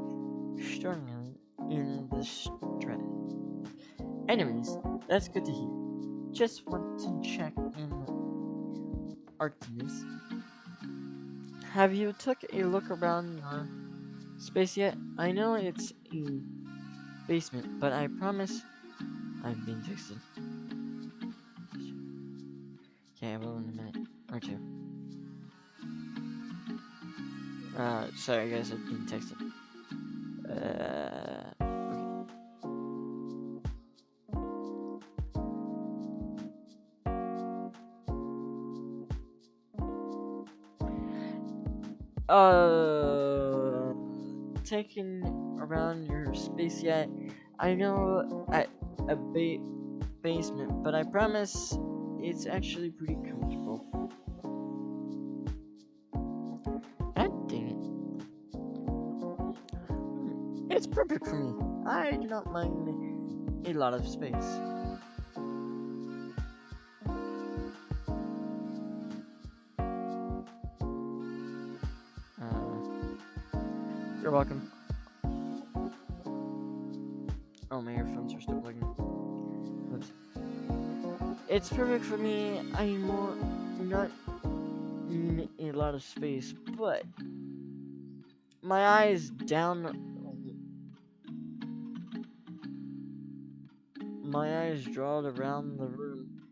strong in the stress. Anyways, that's good to hear. Just want to check in, Artemis. Have you took a look around your space yet? I know it's a basement, but I promise I've been texted. Okay, I will in a minute or two. Sorry guys, I've been texted. Taking around your space yet? I know at a basement, but I promise it's actually pretty comfortable. God dang it. It's perfect for me. I do not mind a lot of space. You're welcome. Oh, my earphones are still plugging. Oops. It's perfect for me. I'm not in a lot of space, but my eyes drawled around the room,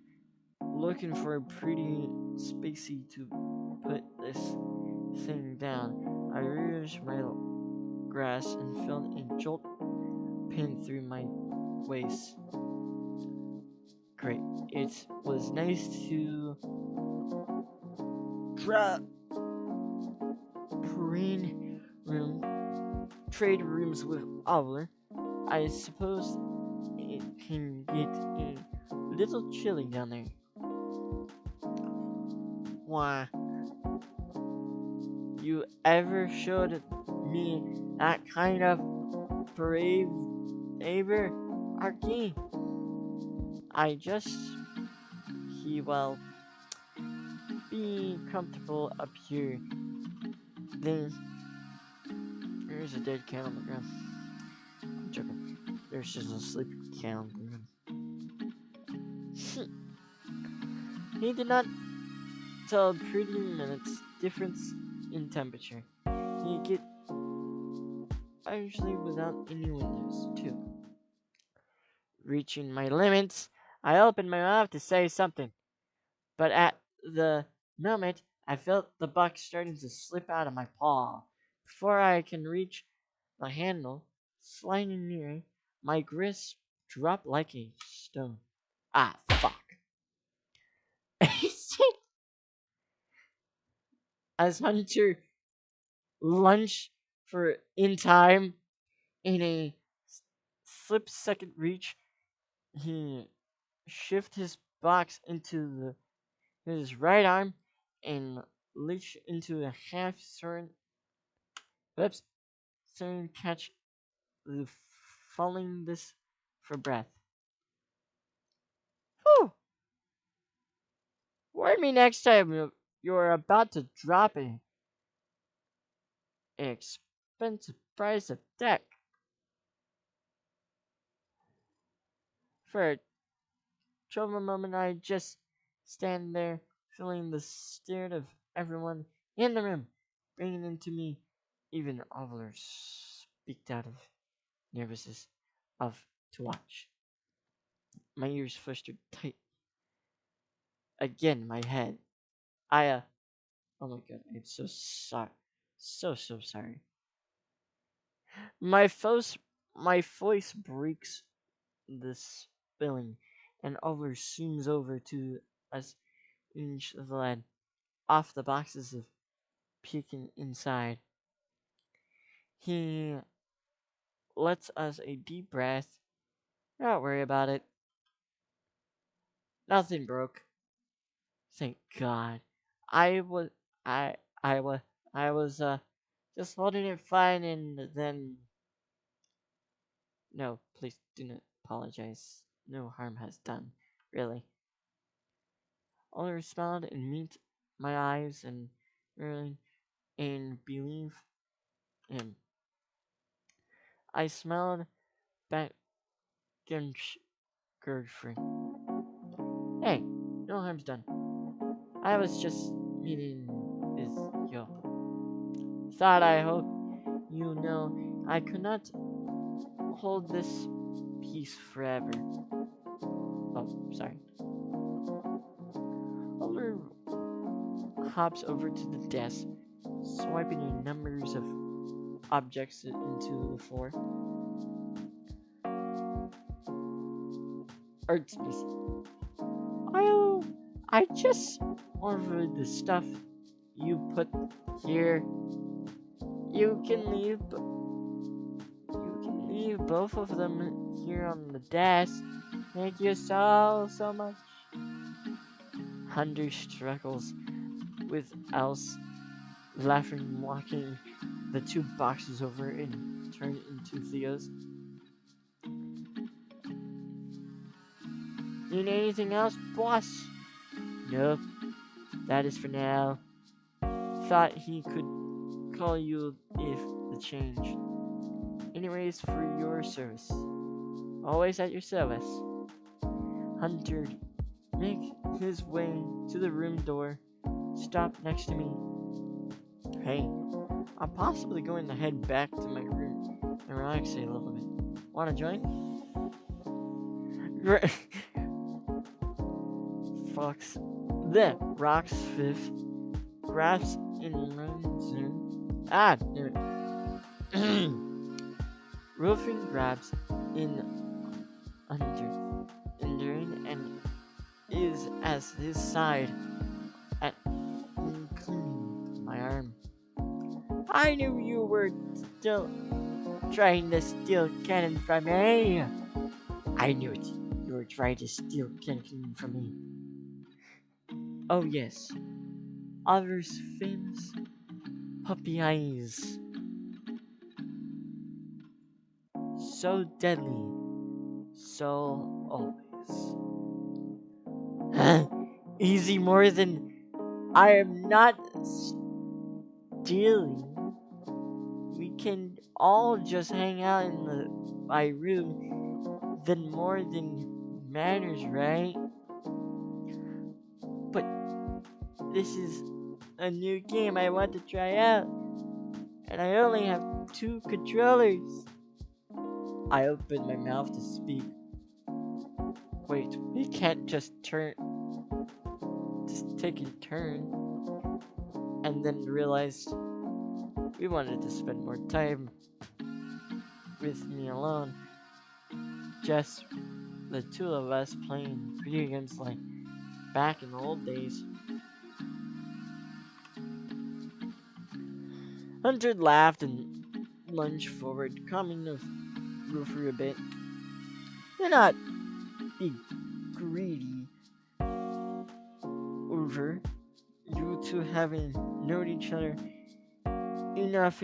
looking for a pretty spacey to put this thing down. I reached my grass and felt a jolt pin through my waist. Great. It was nice to trade rooms with Oliver. I suppose it can get a little chilly down there. Why? You ever showed me that kind of behavior, Arky? be comfortable up here. Then there's a dead cat on the ground. I'm joking. There's just a sleeping cat on the ground. He did not tell pretty minutes difference in temperature. He get usually without any windows too. Reaching my limits, I opened my mouth to say something, but at the moment I felt the box starting to slip out of my paw. Before I can reach the handle, sliding near, my grasp dropped like a stone. Ah, fuck. As Hunter lunged for in time, in a slip second reach, he shifted his box into his right arm and reached into a half turn. Whoops, turn catch the falling this for breath. Whew! Warn me next time you're about to drop an expensive price of deck. For a troubled moment, I just stand there, feeling the stare of everyone in the room, bringing into me. Even Oliver speaked out of nervousness of to watch. My ears flustered tight. Again, my head. Oh my god, I'm so sorry. So sorry. My voice, my voice breaks the spilling, and Oliver zooms over to us, inch the lead off the boxes of peeking inside. He lets us a deep breath. Don't worry about it. Nothing broke. Thank God. I was, I, I was, I was, just holding it fine, and then. No, please do not apologize. No harm has done, really. Oliver smiled and met my eyes and believe him. I smiled back Gertrude. Hey, no harm's done. I was just meeting with you. I hope you know I could not hold this peace forever. Oh, sorry. Oliver hops over to the desk, swiping the numbers of objects into the floor. Art space. I just ordered the stuff you put here. You can leave both of them here on the desk. Thank you so much. Hunter struggles with Else laughing, walking the two boxes over and turn into Theo's. Need anything else, boss? Nope. That is for now. Thought he could call you if the change. Anyways, for your service. Always at your service. Hunter make his way to the room door. Stop next to me. Hey, I'm possibly going to head back to my room and relax a little bit. Wanna join? Fox. Then Rocks Fifth grabs in Ransom. Rofi grabs in enduring and is at his side at cleaning my arm. I knew you were still trying to steal cannon from me. I knew it. You were trying to steal cannon from me. Oh yes, Oliver's famous puppy eyes. So deadly, so always. Easy more than I am not stealing. We can all just hang out in my room. Then more than matters, right? But this is a new game I want to try out, and I only have 2 controllers. I opened my mouth to speak. Wait, we can't just take a turn, and then realized we wanted to spend more time with me alone. Just the 2 of us playing video games like back in the old days. Hunter laughed and lunged forward, calming the roofer a bit. Do not be greedy, Roofer. You two haven't known each other enough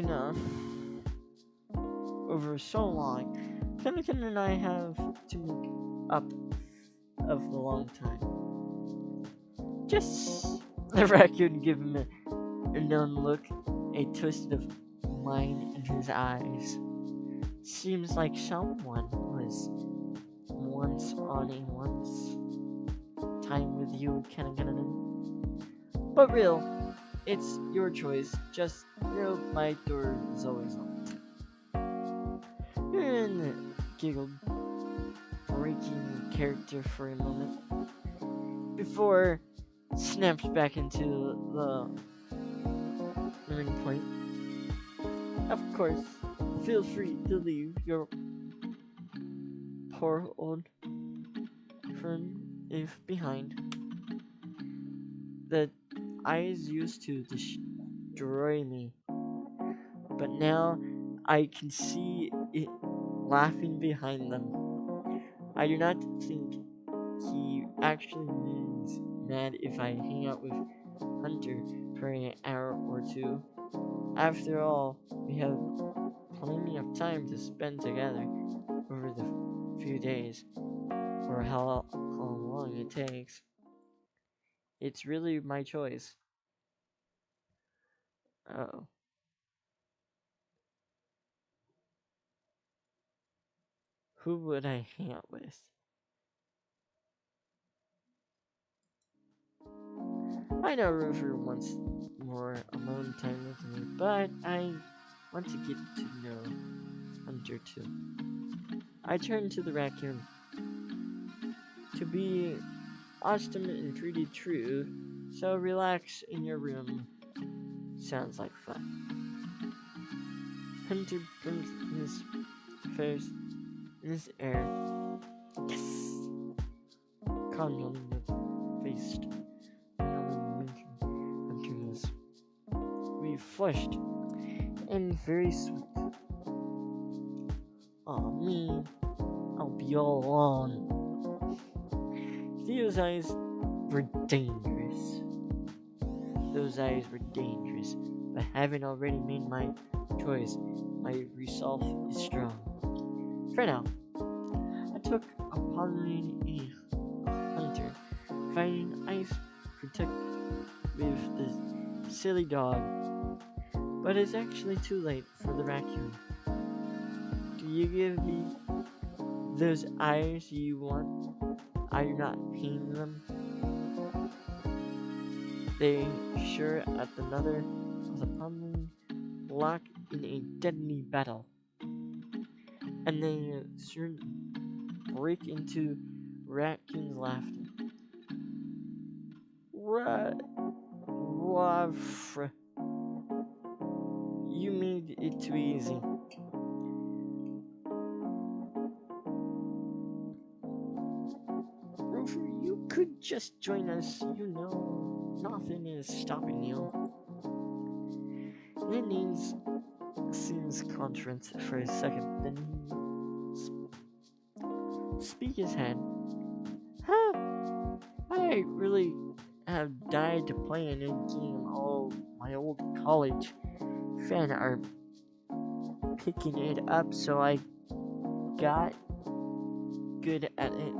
over so long. Kanannanin and I have to make up of a long time. Just the raccoon gave him a known look, a twist of mine in his eyes. Seems like someone was once on a once time with you, Kanannanin. But real, it's your choice. Just know my door is always open. Giggled, breaking character for a moment, before snapped back into the ring point. Of course, feel free to leave your poor old friend if behind. The eyes used to destroy me, but now I can see it laughing behind them. I do not think he actually means mad if I hang out with Hunter for an hour or 2. After all, we have plenty of time to spend together over the few days, or how long it takes. It's really my choice. Oh. Who would I hang out with? I know Rofi wants more alone time with me, but I want to get to know Hunter too. I turned to the raccoon. To be awesome and pretty true, so relax in your room. Sounds like fun. Hunter brings his face in his air. Yes! Conjoling faced. Hunter's. We flushed and very sweet. Aw, me. I'll be all alone. Theo's eyes were dangerous. Those eyes were dangerous, but having already made my choice, my resolve is strong. For now, I took upon me a hunter, finding ice protect with the silly dog. But it's actually too late for the raccoon. Do you give me those eyes you want? Are you not paying them? They sure at another of the pummeling lock in a deadly battle. And they soon break into raccoon's laughter. Ruff. You made it too easy. Rofi, you could just join us. You know, nothing is stopping you. Nini's seems confident for a second, then speak his head. Huh? I really have died to play a new game. Oh, my old college fan are picking it up, so I got good at it.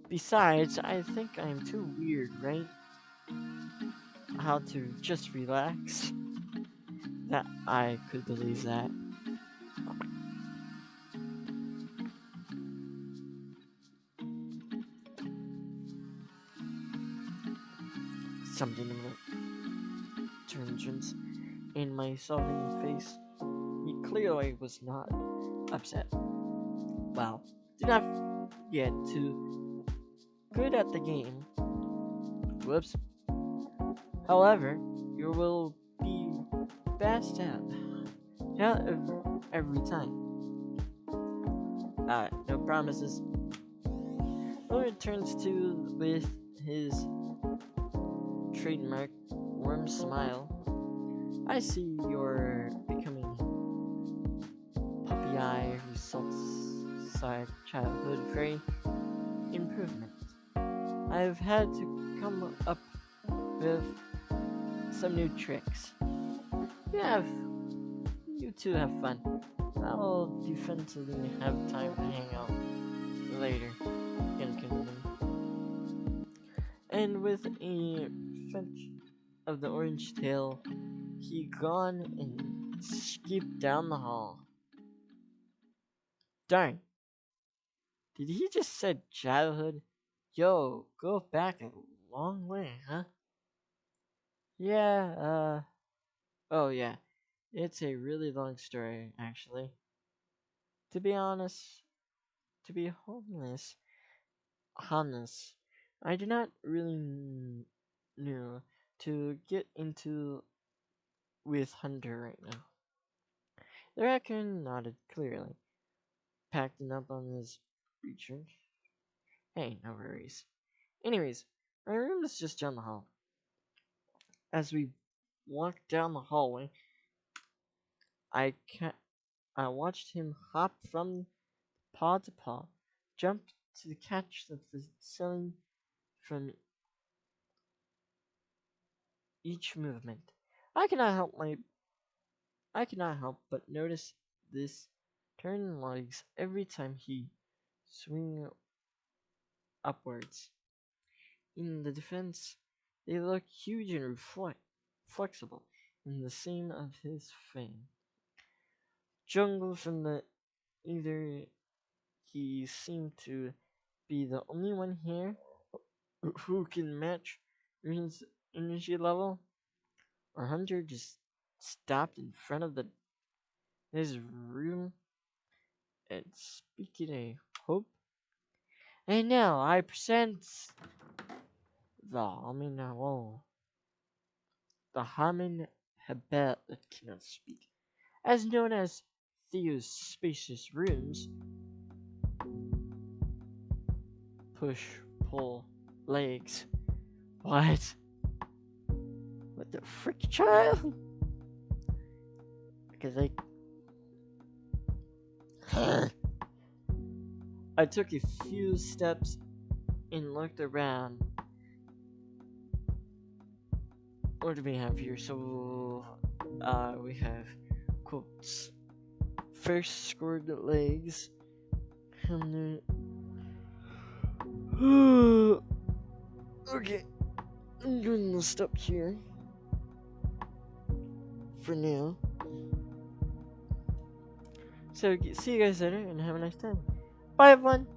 Besides, I think I'm too weird, right? how to just relax. That I could believe that. Something in the tangents in my solving face. He clearly was not upset. Well, did not get too good at the game. Whoops. However, you will be best at every time. No promises. Will returns to with his trademark warm smile. I see you're becoming puppy eye results side childhood very improvement. I've had to come up with some new tricks. You two have fun. I'll defensively have time to hang out later. And with a fetch of the orange tail, he gone and skipped down the hall. Darn, did he just said childhood? Yo, go back a long way, huh? Yeah, oh yeah, it's a really long story, actually. To be honest, to be honest, I do not really know to get into with Hunter right now. The raccoon nodded clearly, packing up on his creature. Hey, no worries. Anyways, my room is just down the hall. As we walked down the hallway, I watched him hop from paw to paw, jump to catch the ceiling from each movement. I cannot help my I cannot help but notice this turn legs every time he swing upwards. In the defense, they look huge and flexible in the seam of his fang. Jungle from the either he seemed to be the only one here who can match his energy level, or Hunter just stopped in front of his room and speaking a hope. And now I present the the Hamin Habet that cannot speak, as known as Theo's spacious rooms. Push, pull, legs. What? What the frick, child? Because I took a few steps and looked around. What do we have here? So, we have quotes. First scored the legs. Okay, I'm going to stop here for now. So, see you guys later and have a nice time. Bye, everyone.